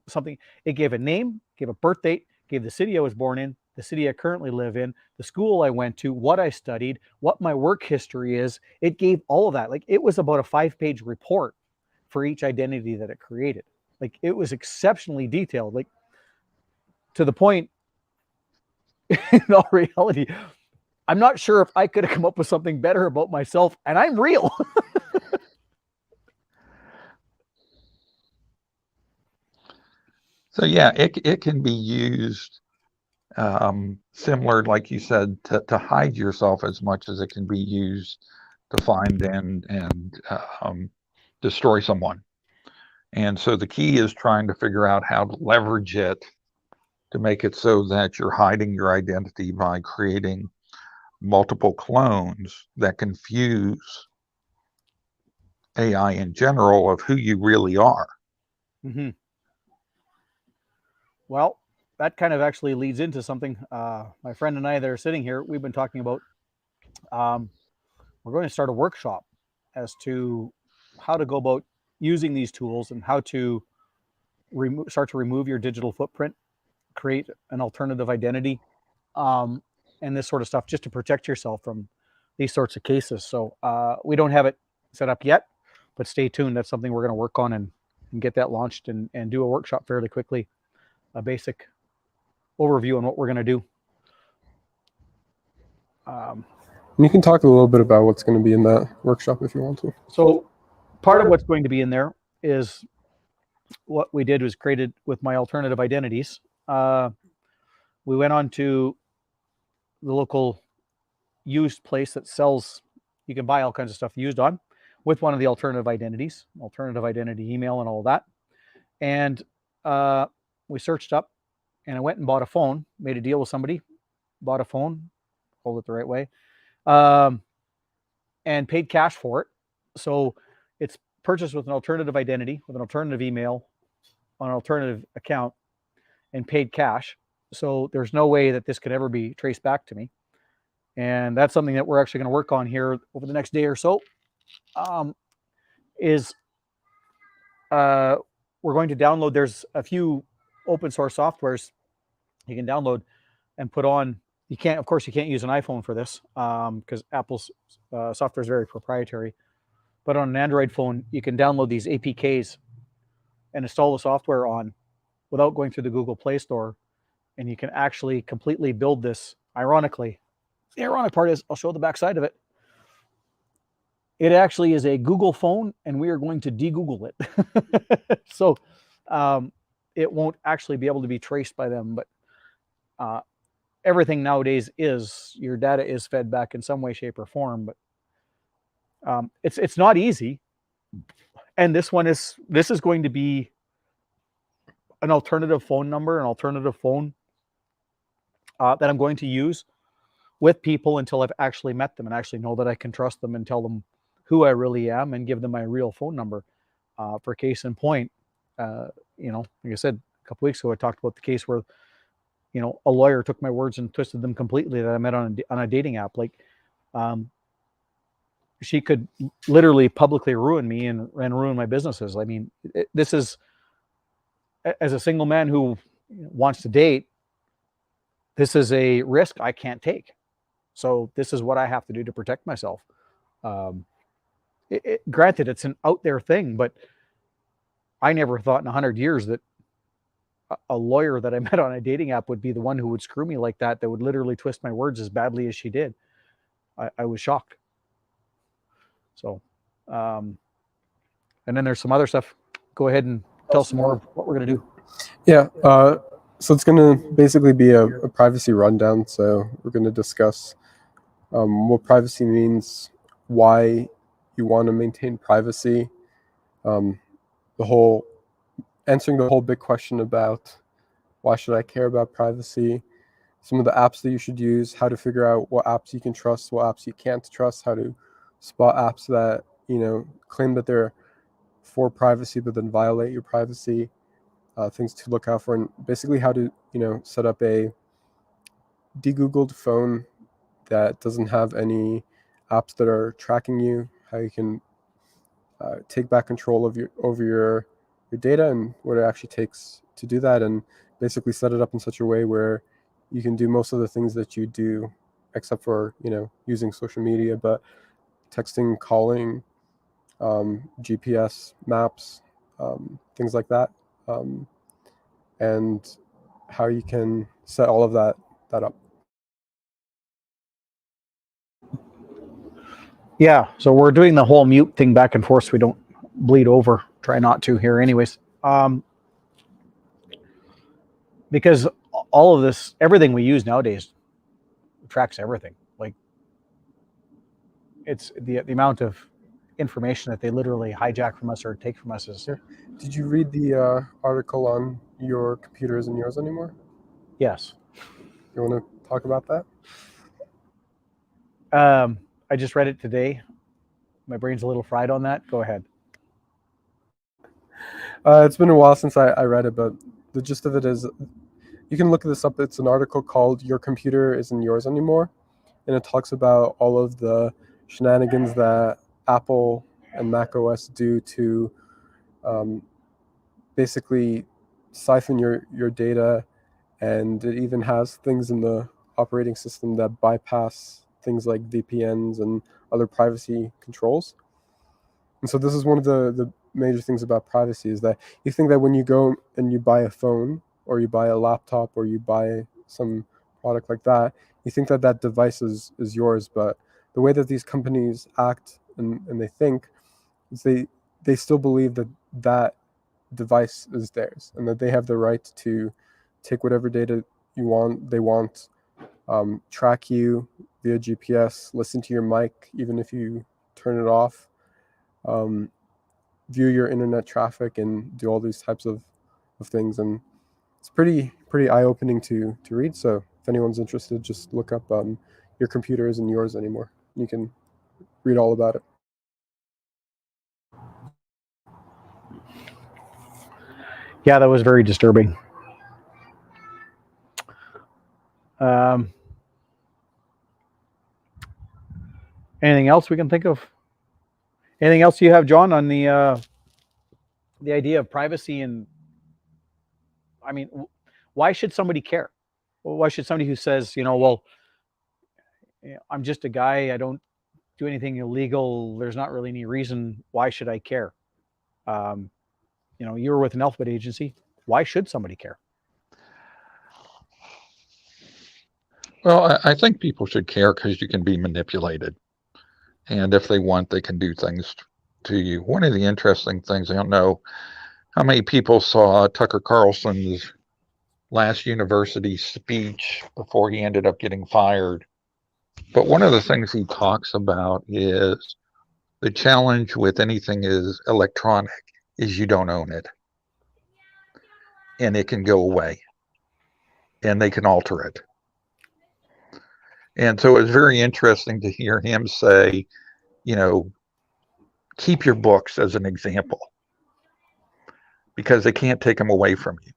something. It gave a name, gave a birth date, gave the city I was born in, the city I currently live in, the school I went to, what I studied, what my work history is. It gave all of that. Like it was about a 5-page report for each identity that it created. Like it was exceptionally detailed. Like to the point, in all reality, I'm not sure if I could have come up with something better about myself, and I'm real. So yeah, it can be used similar, like you said, to hide yourself as much as it can be used to find and destroy someone. And so the key is trying to figure out how to leverage it to make it so that you're hiding your identity by creating multiple clones that confuse AI in general of who you really are. Mm-hmm. Well, that kind of actually leads into something. My friend and I that are sitting here, we've been talking about. We're going to start a workshop as to how to go about using these tools and how to start to remove your digital footprint, create an alternative identity, and this sort of stuff, just to protect yourself from these sorts of cases. So we don't have it set up yet, but stay tuned. That's something we're going to work on and get that launched and do a workshop fairly quickly. A basic overview on what we're going to do. You can talk a little bit about what's going to be in that workshop if you want to. So part of what's going to be in there is what we did was created with my alternative identities. We went on to the local used place that sells, you can buy all kinds of stuff used on, with one of the alternative identity email and all that. And we searched up, and I went and bought a phone, made a deal with somebody, bought a phone, hold it the right way, and paid cash for it. So it's purchased with an alternative identity, with an alternative email, on an alternative account, and paid cash. So there's no way that this could ever be traced back to me. And that's something that we're actually going to work on here over the next day or so. is we're going to download. There's a few open source softwares you can download and put on. You can't, of course, you can't use an iPhone for this because Apple's software is very proprietary. But on an Android phone, you can download these APKs and install the software on without going through the Google Play Store, and you can actually completely build this. Ironically, the ironic part is, I'll show the back side of it. It actually is a Google phone, and we are going to de-Google it. So it won't actually be able to be traced by them, but everything nowadays is, your data is fed back in some way, shape, or form. But it's not easy. And this is going to be an alternative phone number, an alternative phone that I'm going to use with people until I've actually met them and actually know that I can trust them and tell them who I really am and give them my real phone number. For case in point, like I said, a couple weeks ago, I talked about the case where, a lawyer took my words and twisted them completely that I met on a dating app. Like, she could literally publicly ruin me and ruin my businesses. I mean, this is, as a single man who wants to date, this is a risk I can't take. So this is what I have to do to protect myself. Granted, it's an out there thing, but I never thought in 100 years that a lawyer that I met on a dating app would be the one who would screw me like that would literally twist my words as badly as she did. I was shocked. So, and then there's some other stuff. Go ahead and tell some more of what we're going to do. Yeah. So it's going to basically be a privacy rundown. So we're going to discuss what privacy means, why you want to maintain privacy, answering the whole big question about why should I care about privacy, some of the apps that you should use, how to figure out what apps you can trust, what apps you can't trust, how to spot apps that claim that they're for privacy but then violate your privacy, things to look out for, and basically how to set up a de-Googled phone that doesn't have any apps that are tracking you, how you can take back control of your data and what it actually takes to do that, and basically set it up in such a way where you can do most of the things that you do, except for using social media, but texting, calling, GPS, maps, things like that, and how you can set all of that up. Yeah, so we're doing the whole mute thing back and forth so we don't bleed over. Try not to here anyways. Because all of this, everything we use nowadays tracks everything. Like, it's the amount of information that they literally hijack from us or take from us is... Yeah. Did you read the article on your computer isn't yours anymore? Yes. You want to talk about that? I just read it today. My brain's a little fried on that. Go ahead. It's been a while since I read it, but the gist of it is, you can look this up. It's an article called "Your Computer Isn't Yours Anymore," and it talks about all of the shenanigans that Apple and Mac OS do to basically siphon your data, and it even has things in the operating system that bypass things like VPNs and other privacy controls. And so this is one of the major things about privacy, is that you think that when you go and you buy a phone or you buy a laptop or you buy some product like that, you think that that device is yours. But the way that these companies act and they think is they still believe that that device is theirs and that they have the right to take whatever data they want, track you via GPS, listen to your mic even if you turn it off, view your internet traffic, and do all these types of things. And it's pretty eye-opening to read. So if anyone's interested, just look up Your Computer Isn't Yours Anymore. You can read all about it. Yeah, that was very disturbing. Anything else we can think of? Anything else you have, John, on the idea of privacy? And I mean, why should somebody care? Well, why should somebody who says, well, I'm just a guy, I don't do anything illegal, there's not really any reason, why should I care? Um, you were with an alphabet agency. Why should somebody care? Well, I think people should care because you can be manipulated. And if they want, they can do things to you. One of the interesting things, I don't know how many people saw Tucker Carlson's last university speech before he ended up getting fired. But one of the things he talks about is the challenge with anything is electronic is you don't own it. And it can go away. And they can alter it. And so it's very interesting to hear him say, keep your books as an example, because they can't take them away from you.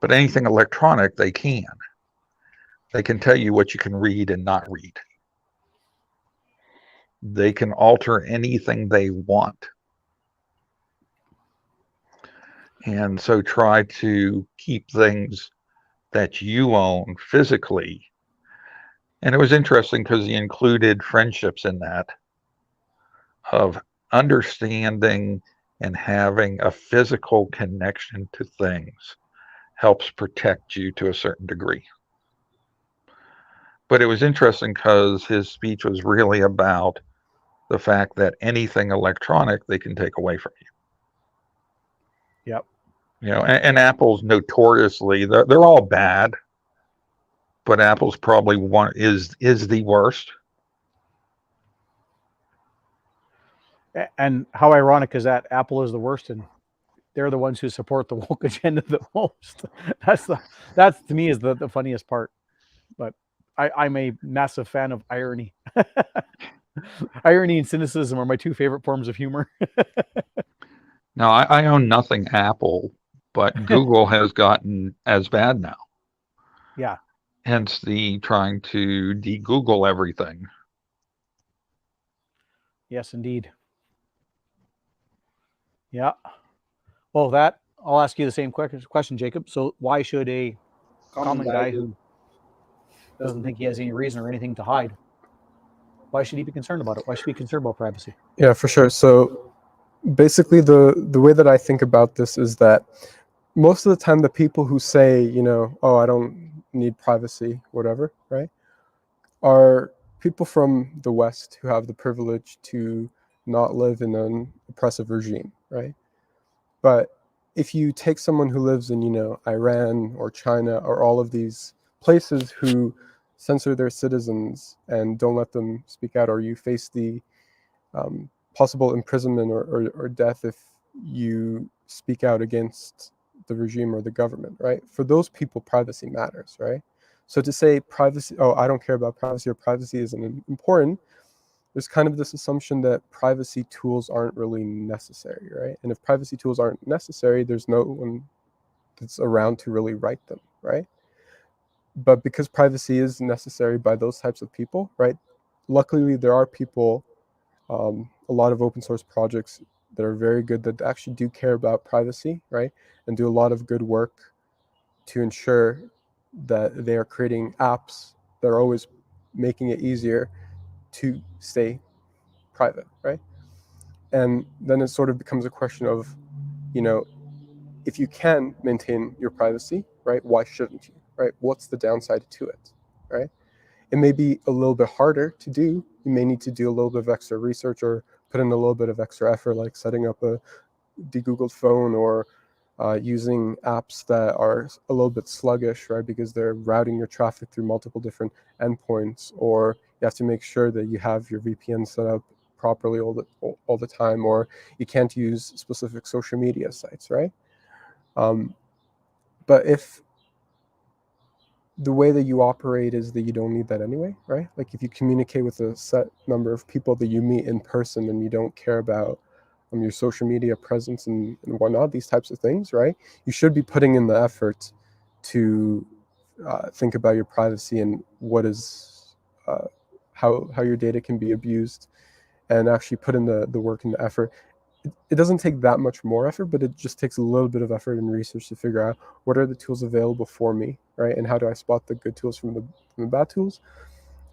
But anything electronic, they can. They can tell you what you can read and not read. They can alter anything they want. And so try to keep things that you own physically. And it was interesting because he included friendships in that, of understanding and having a physical connection to things helps protect you to a certain degree. But it was interesting because his speech was really about the fact that anything electronic they can take away from you. Yep. And Apple's notoriously, they're all bad, but Apple's probably one is the worst. And how ironic is that? Apple is the worst, and they're the ones who support the woke agenda the most. That's to me is the funniest part. But I'm a massive fan of irony. Irony and cynicism are my two favorite forms of humor. Now, I own nothing Apple, but Google has gotten as bad now. Yeah. Hence the trying to de-Google everything. Yes, indeed. Yeah. Well, I'll ask you the same question, Jacob. So why should a common guy who doesn't think he has any reason or anything to hide, why should he be concerned about it? Why should he be concerned about privacy? Yeah, for sure. So basically the way that I think about this is that most of the time the people who say, oh, I don't need privacy, whatever, right, are people from the West who have the privilege to not live in an oppressive regime, right? But if you take someone who lives in, Iran or China or all of these places who censor their citizens and don't let them speak out, or you face the possible imprisonment or death if you speak out against the regime or the government, right? For those people, privacy matters, right? So to say privacy, oh, I don't care about privacy, or privacy isn't important, there's kind of this assumption that privacy tools aren't really necessary, right? And if privacy tools aren't necessary, there's no one that's around to really write them, right? But because privacy is necessary by those types of people, right? Luckily, there are people, a lot of open source projects that are very good that actually do care about privacy, right? And do a lot of good work to ensure that they are creating apps that are always making it easier to stay private, right? And then it sort of becomes a question of, if you can maintain your privacy, right, why shouldn't you, right? What's the downside to it, right? It may be a little bit harder to do. You may need to do a little bit of extra research or put in a little bit of extra effort, like setting up a de-Googled phone or using apps that are a little bit sluggish, right? Because they're routing your traffic through multiple different endpoints, or you have to make sure that you have your VPN set up properly all the time, or you can't use specific social media sites, right? But if the way that you operate is that you don't need that anyway, right? Like if you communicate with a set number of people that you meet in person and you don't care about your social media presence and whatnot, these types of things, right? You should be putting in the effort to think about your privacy and what is how your data can be abused and actually put in the work and the effort. It doesn't take that much more effort, but it just takes a little bit of effort and research to figure out what are the tools available for me, right? And how do I spot the good tools from the bad tools,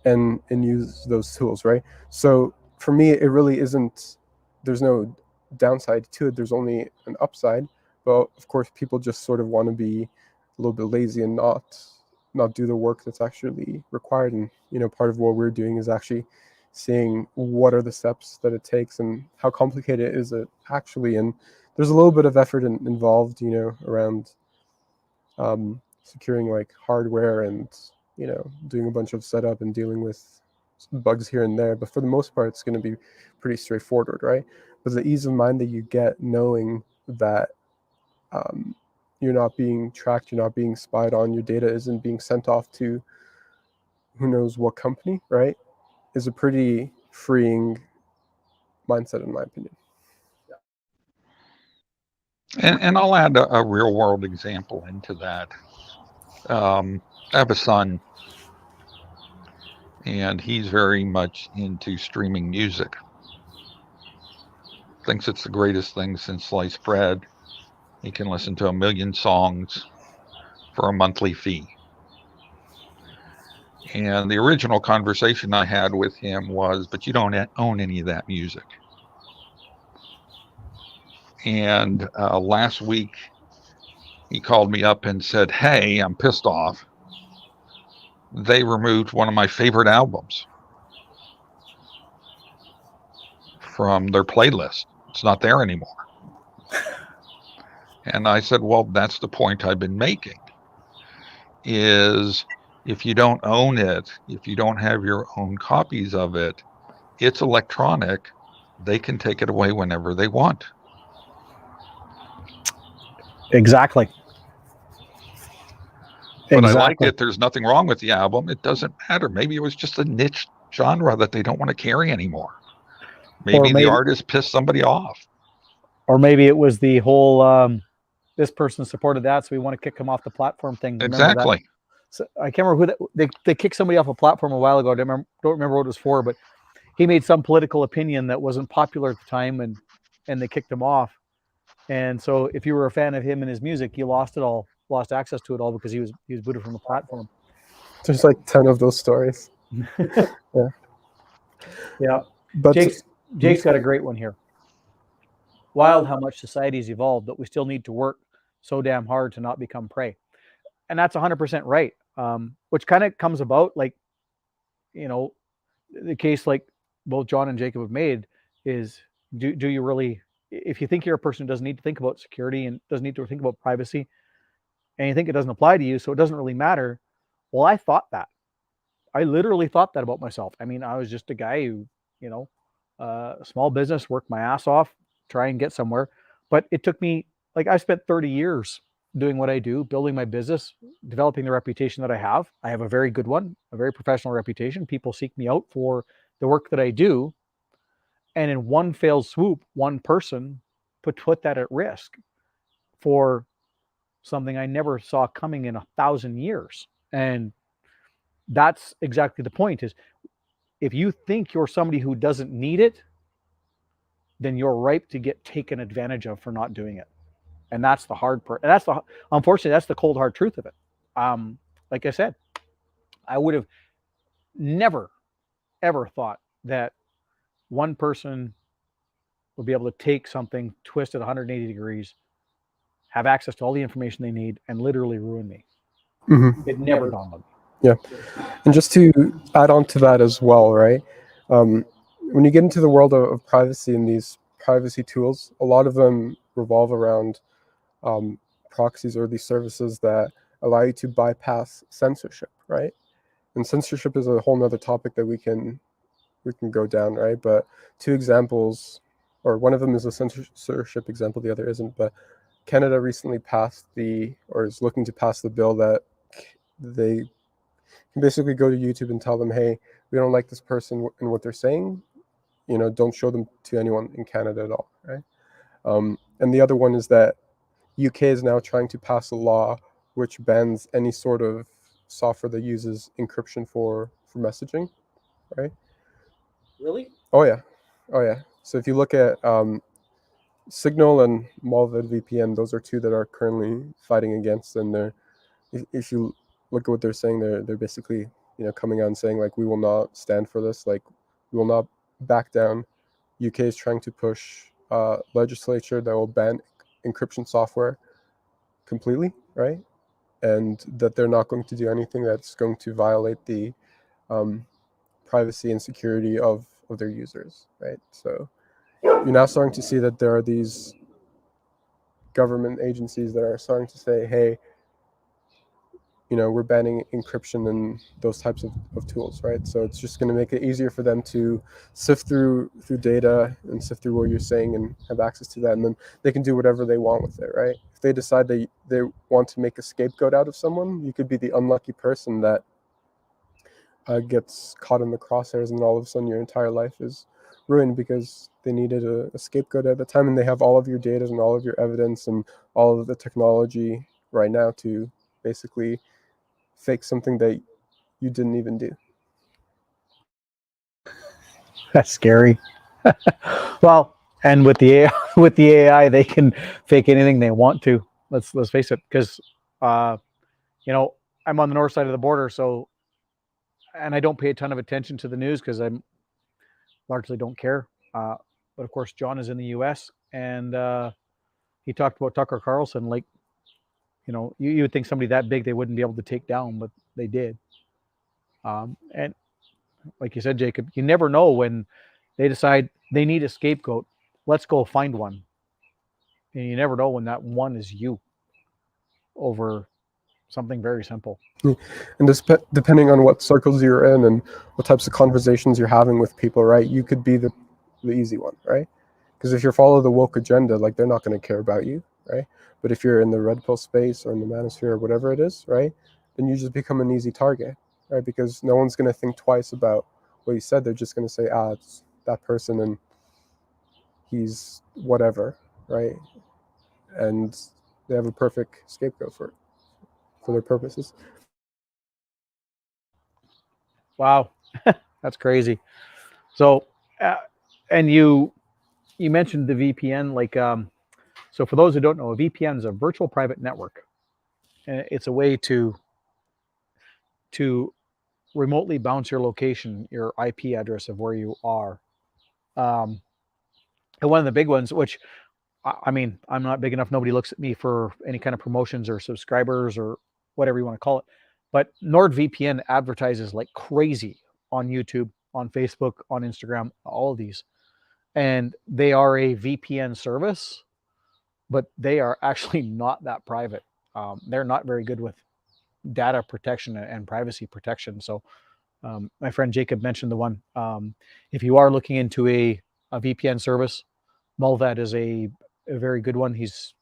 and use those tools, right? So for me, it really isn't. There's no downside to it. There's only an upside. But of course, people just sort of want to be a little bit lazy and not do the work that's actually required. And part of what we're doing is actually seeing what are the steps that it takes and how complicated is it actually. And there's a little bit of effort involved, around securing like hardware and doing a bunch of setup and dealing with bugs here and there. But for the most part, it's going to be pretty straightforward, right? But the ease of mind that you get knowing that you're not being tracked, you're not being spied on, your data isn't being sent off to who knows what company, right, is a pretty freeing mindset, in my opinion. And I'll add a real world example into that. I have a son, and he's very much into streaming music. Thinks it's the greatest thing since sliced bread. He can listen to 1 million songs for a monthly fee. And the original conversation I had with him was, but you don't own any of that music. And last week, he called me up and said, hey, I'm pissed off. They removed one of my favorite albums from their playlist. It's not there anymore. And I said, well, that's the point I've been making, is if you don't own it, if you don't have your own copies of it, it's electronic. They can take it away whenever they want. Exactly. But I like it. There's nothing wrong with the album. It doesn't matter. Maybe it was just a niche genre that they don't want to carry anymore. Maybe the artist pissed somebody off. Or maybe it was the whole this person supported that, so we want to kick him off the platform thing. Exactly. So I can't remember who they kicked somebody off a platform a while ago. I don't remember what it was for, but he made some political opinion that wasn't popular at the time, and they kicked him off. And so if you were a fan of him and his music, you lost access to it all because he was booted from the platform. There's like 10 of those stories. Yeah. But Jake's got a great one here. Wild how much society's evolved, but we still need to work so damn hard to not become prey. And that's 100% right. Which kind of comes about like, the case like both John and Jacob have made is, do you really, if you think you're a person who doesn't need to think about security and doesn't need to think about privacy, and you think it doesn't apply to you, so it doesn't really matter. Well, I thought that. I literally thought that about myself. I mean, I was just a guy who, small business, worked my ass off, try and get somewhere. But it took me, like, I spent 30 years doing what I do, building my business, developing the reputation that I have. I have a very good one, a very professional reputation. People seek me out for the work that I do. And in one fell swoop, one person put that at risk for something I never saw coming in 1,000 years. And that's exactly the point, is if you think you're somebody who doesn't need it, then you're ripe to get taken advantage of for not doing it. And that's the hard part. And unfortunately, that's the cold, hard truth of it. Like I said, I would have never, ever thought that one person would be able to take something, twist it 180 degrees, have access to all the information they need, and literally ruin me. Mm-hmm. It never dawned on me. Yeah. And just to add on to that as well, right? When you get into the world of privacy and these privacy tools, a lot of them revolve around proxies or these services that allow you to bypass censorship, right? And censorship is a whole nother topic that we can go down, right? But two examples, or one of them is a censorship example, the other isn't, but Canada recently passed is looking to pass the bill that they can basically go to YouTube and tell them, hey, we don't like this person and what they're saying, don't show them to anyone in Canada at all, right? And the other one is that UK is now trying to pass a law which bans any sort of software that uses encryption for messaging, right? Really? Oh yeah. Oh yeah. So if you look at Signal and Malvad VPN, those are two that are currently fighting against, and they're, if you look at what they're saying, they're basically, coming out and saying like, we will not stand for this, like we will not back down. UK is trying to push legislature that will ban encryption software completely, right? And that they're not going to do anything that's going to violate the privacy and security of their users, right? So you're now starting to see that there are these government agencies that are starting to say, hey, we're banning encryption and those types of tools, right? So it's just going to make it easier for them to sift through data and sift through what you're saying and have access to that, and then they can do whatever they want with it, right? If they decide they want to make a scapegoat out of someone, you could be the unlucky person that gets caught in the crosshairs, and all of a sudden your entire life is ruined because they needed a scapegoat at the time, and they have all of your data and all of your evidence and all of the technology right now to basically fake something that you didn't even do. That's scary. Well, and with the AI, with the AI, they can fake anything they want to. Let's face it, because uh, I'm on the north side of the border, so, and I don't pay a ton of attention to the news because I'm largely don't care. But of course, John is in the U.S. and he talked about Tucker Carlson. Like, you would think somebody that big they wouldn't be able to take down, but they did. And like you said, Jacob, you never know when they decide they need a scapegoat. Let's go find one. And you never know when that one is you over something very simple. And depending on what circles you're in and what types of conversations you're having with people, right, you could be the easy one, right? Because if you follow the woke agenda, like, they're not going to care about you, right? But if you're in the red pill space or in the manosphere or whatever it is, right, then you just become an easy target, right? Because no one's going to think twice about what you said. They're just going to say, it's that person and he's whatever, right? And they have a perfect scapegoat for their purposes. Wow, that's crazy. So, and you mentioned the VPN, like, so for those who don't know, a VPN is a virtual private network. And it's a way to remotely bounce your location, your IP address of where you are. And one of the big ones, which I mean, I'm not big enough. Nobody looks at me for any kind of promotions or subscribers or whatever you want to call it. But NordVPN advertises like crazy on YouTube, on Facebook, on Instagram, all of these. And they are a VPN service, but they are actually not that private. They're not very good with data protection and privacy protection. So my friend Jacob mentioned the one. If you are looking into a VPN service, Mulvad is a very good one. He's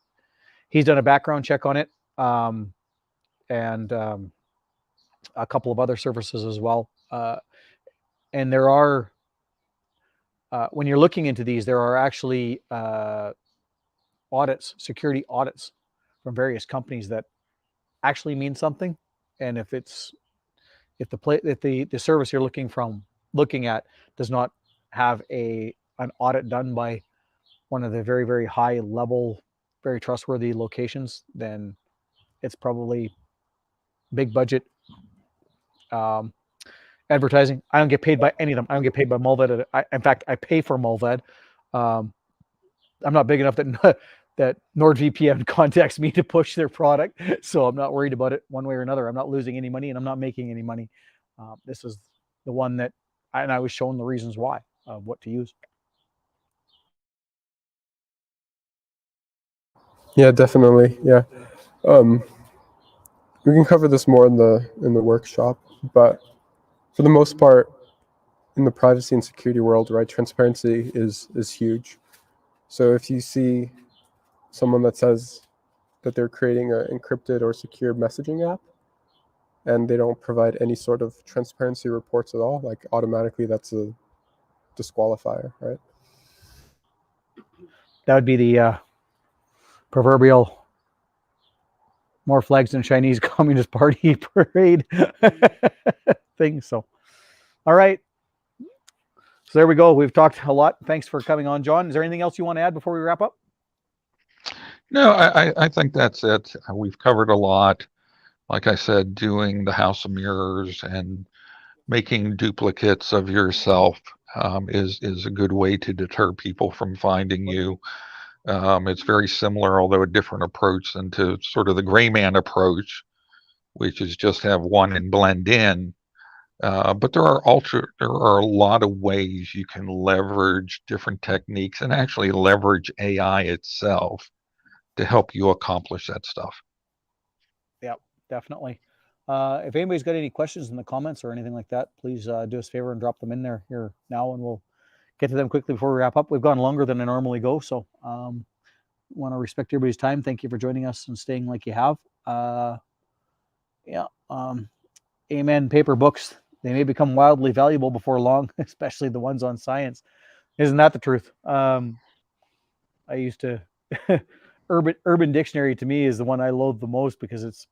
done a background check on it, and a couple of other services as well. And there are, when you're looking into these, there are actually audits, security audits from various companies that actually mean something. And if the service you're looking at does not have an audit done by one of the very, very high level, very trustworthy locations, then it's probably big budget advertising. I don't get paid by any of them. I don't get paid by Mulvad. In fact, I pay for Mulvad. I'm not big enough that that NordVPN contacts me to push their product, so I'm not worried about it one way or another. I'm not losing any money, and I'm not making any money. This is the one that, I was shown the reasons why of what to use. Yeah, definitely. Yeah. We can cover this more in the workshop, but for the most part, in the privacy and security world, right, transparency is huge. So if you see someone that says that they're creating an encrypted or secure messaging app and they don't provide any sort of transparency reports at all, like, automatically that's a disqualifier, right? That would be the proverbial more flags than Chinese Communist Party parade thing. So, all right. So there we go. We've talked a lot. Thanks for coming on, John. Is there anything else you want to add before we wrap up? No, I think that's it. We've covered a lot. Like I said, doing the House of Mirrors and making duplicates of yourself is a good way to deter people from finding you. It's very similar, although a different approach than to sort of the gray man approach, which is just have one and blend in. But there are a lot of ways you can leverage different techniques and actually leverage AI itself to help you accomplish that stuff. Yep, definitely. If anybody's got any questions in the comments or anything like that, please do us a favor and drop them in there here now, and we'll get to them quickly before we wrap up. We've gone longer than I normally go, so want to respect everybody's time. Thank you for joining us and staying like you have. Yeah. Amen. Paper books, they may become wildly valuable before long, especially the ones on science. Isn't that the truth? I used to Urban Dictionary to me is the one I loathe the most because it's,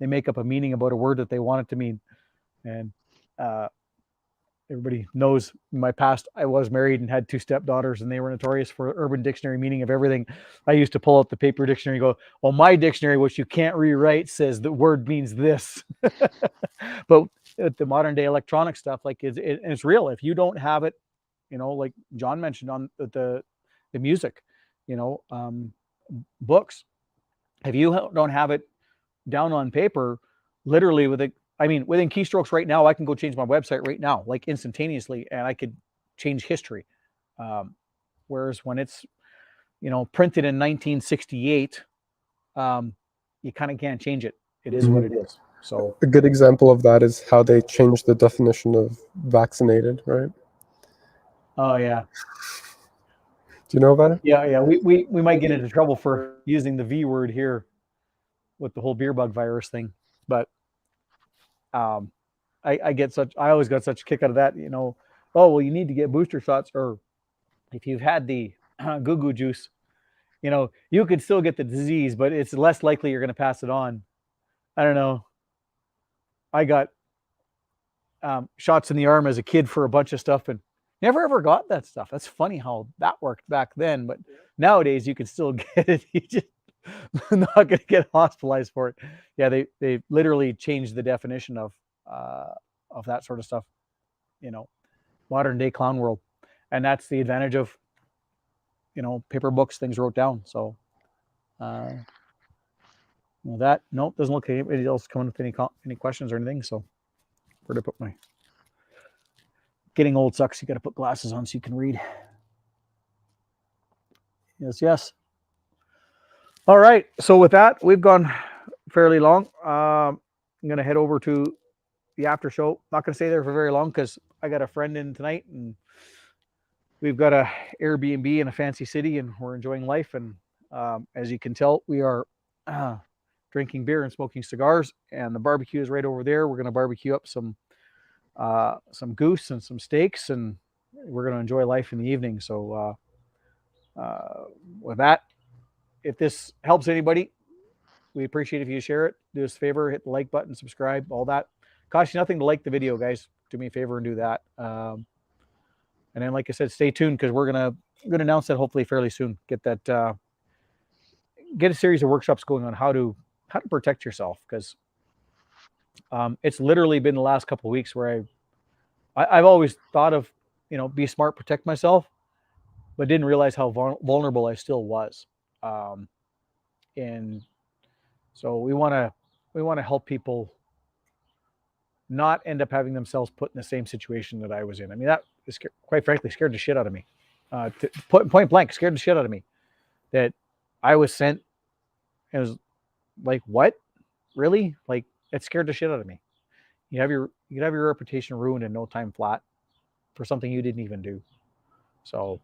they make up a meaning about a word that they want it to mean. And everybody knows in my past, I was married and had 2 stepdaughters, and they were notorious for Urban Dictionary meaning of everything. I used to pull out the paper dictionary and go, well, my dictionary, which you can't rewrite, says the word means this. But the modern day electronic stuff, like it's real. If you don't have it, like John mentioned on the music, books, if you don't have it down on paper, literally within keystrokes right now, I can go change my website right now, like instantaneously, and I could change history. Whereas when it's, printed in 1968, you kind of can't change it. It is what it is. So a good example of that is how they changed the definition of vaccinated, right? Oh yeah. Do you know about it? Yeah. We might get into trouble for using the V word here with the whole beer bug virus thing, but I always got such a kick out of that. Oh, well, you need to get booster shots, or if you've had the goo goo juice, you could still get the disease, but it's less likely you're going to pass it on. I don't know. I got shots in the arm as a kid for a bunch of stuff and never ever got that stuff. That's funny how that worked back then, but nowadays you can still get it. You just not going to get hospitalized for it. Yeah, they literally changed the definition of that sort of stuff. Modern day clown world, and that's the advantage of paper books, things wrote down. So that nope, doesn't look like anybody else coming with any questions or anything. So where to put my getting old sucks. You got to put glasses on so you can read. Yes. All right. So with that, we've gone fairly long. I'm going to head over to the after show. Not going to stay there for very long because I got a friend in tonight, and we've got a Airbnb in a fancy city, and we're enjoying life. And as you can tell, we are drinking beer and smoking cigars, and the barbecue is right over there. We're going to barbecue up some goose and some steaks, and we're going to enjoy life in the evening. So with that, if this helps anybody, we appreciate if you share it. Do us a favor, hit the like button, subscribe, all that. Costs you nothing to like the video, guys. Do me a favor and do that. And then, like I said, stay tuned because we're gonna announce that hopefully fairly soon. Get a series of workshops going on how to protect yourself, because it's literally been the last couple of weeks where I've always thought of be smart, protect myself, but didn't realize how vulnerable I still was. And so we want to help people not end up having themselves put in the same situation that I was in. I mean, that is, quite frankly, scared the shit out of me. Point blank, scared the shit out of me that I was sent. It was like, what? Really? Like, it scared the shit out of me. You could have your reputation ruined in no time flat for something you didn't even do. So,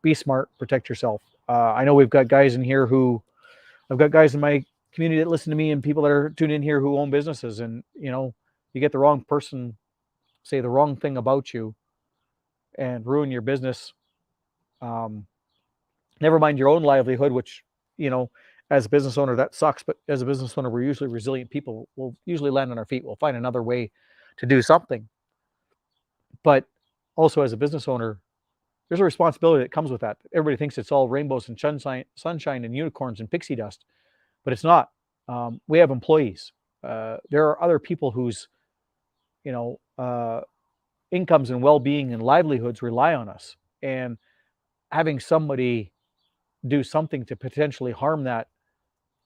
be smart, protect yourself. I know we've got guys in here I've got guys in my community that listen to me, and people that are tuned in here who own businesses, and you get the wrong person say the wrong thing about you and ruin your business. Never mind your own livelihood, which as a business owner that sucks, but as a business owner, we're usually resilient people. We'll usually land on our feet. We'll find another way to do something. But also as a business owner, there's a responsibility that comes with that. Everybody thinks it's all rainbows and sunshine and unicorns and pixie dust, but it's not. We have employees. There are other people whose, incomes and well-being and livelihoods rely on us, and having somebody do something to potentially harm that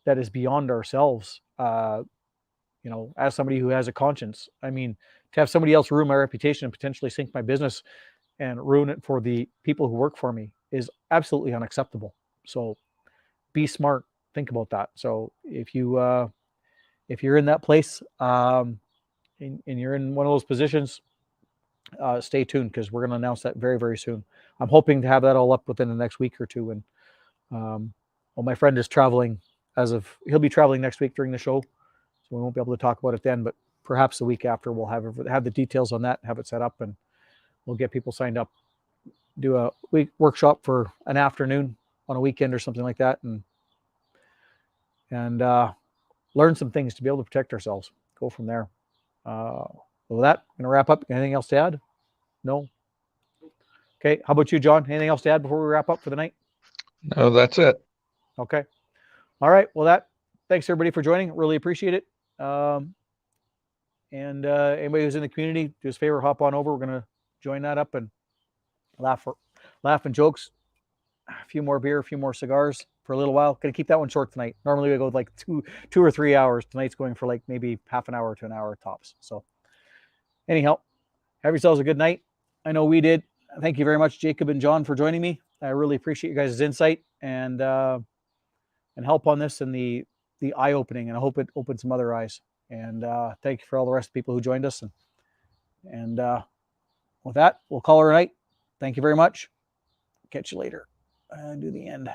is beyond ourselves. As somebody who has a conscience, I mean, to have somebody else ruin my reputation and potentially sink my business and ruin it for the people who work for me is absolutely unacceptable. So be smart. Think about that. So if you're in that place, and you're in one of those positions, stay tuned, because we're going to announce that very, very soon. I'm hoping to have that all up within the next week or two. And my friend is traveling he'll be traveling next week during the show, so we won't be able to talk about it then, but perhaps the week after we'll have the details on that, have it set up, and we'll get people signed up, do a week workshop for an afternoon on a weekend or something like that, and learn some things to be able to protect ourselves. Go from there. With that, I'm going to wrap up. Anything else to add? No? Okay. How about you, John? Anything else to add before we wrap up for the night? No, that's it. Okay. All right. Well, thanks everybody for joining. Really appreciate it. And anybody who's in the community, do us a favor, hop on over. We're going to join that up and laugh and jokes. A few more beer, a few more cigars for a little while. Going to keep that one short tonight. Normally we go with like two or 3 hours. Tonight's going for like maybe half an hour to an hour tops. So anyhow, have yourselves a good night. I know we did. Thank you very much, Jacob and John, for joining me. I really appreciate you guys' insight and help on this, and the eye-opening, and I hope it opens some other eyes. And thank you for all the rest of the people who joined us. And with that, we'll call her a night. Thank you very much. Catch you later. Do the end.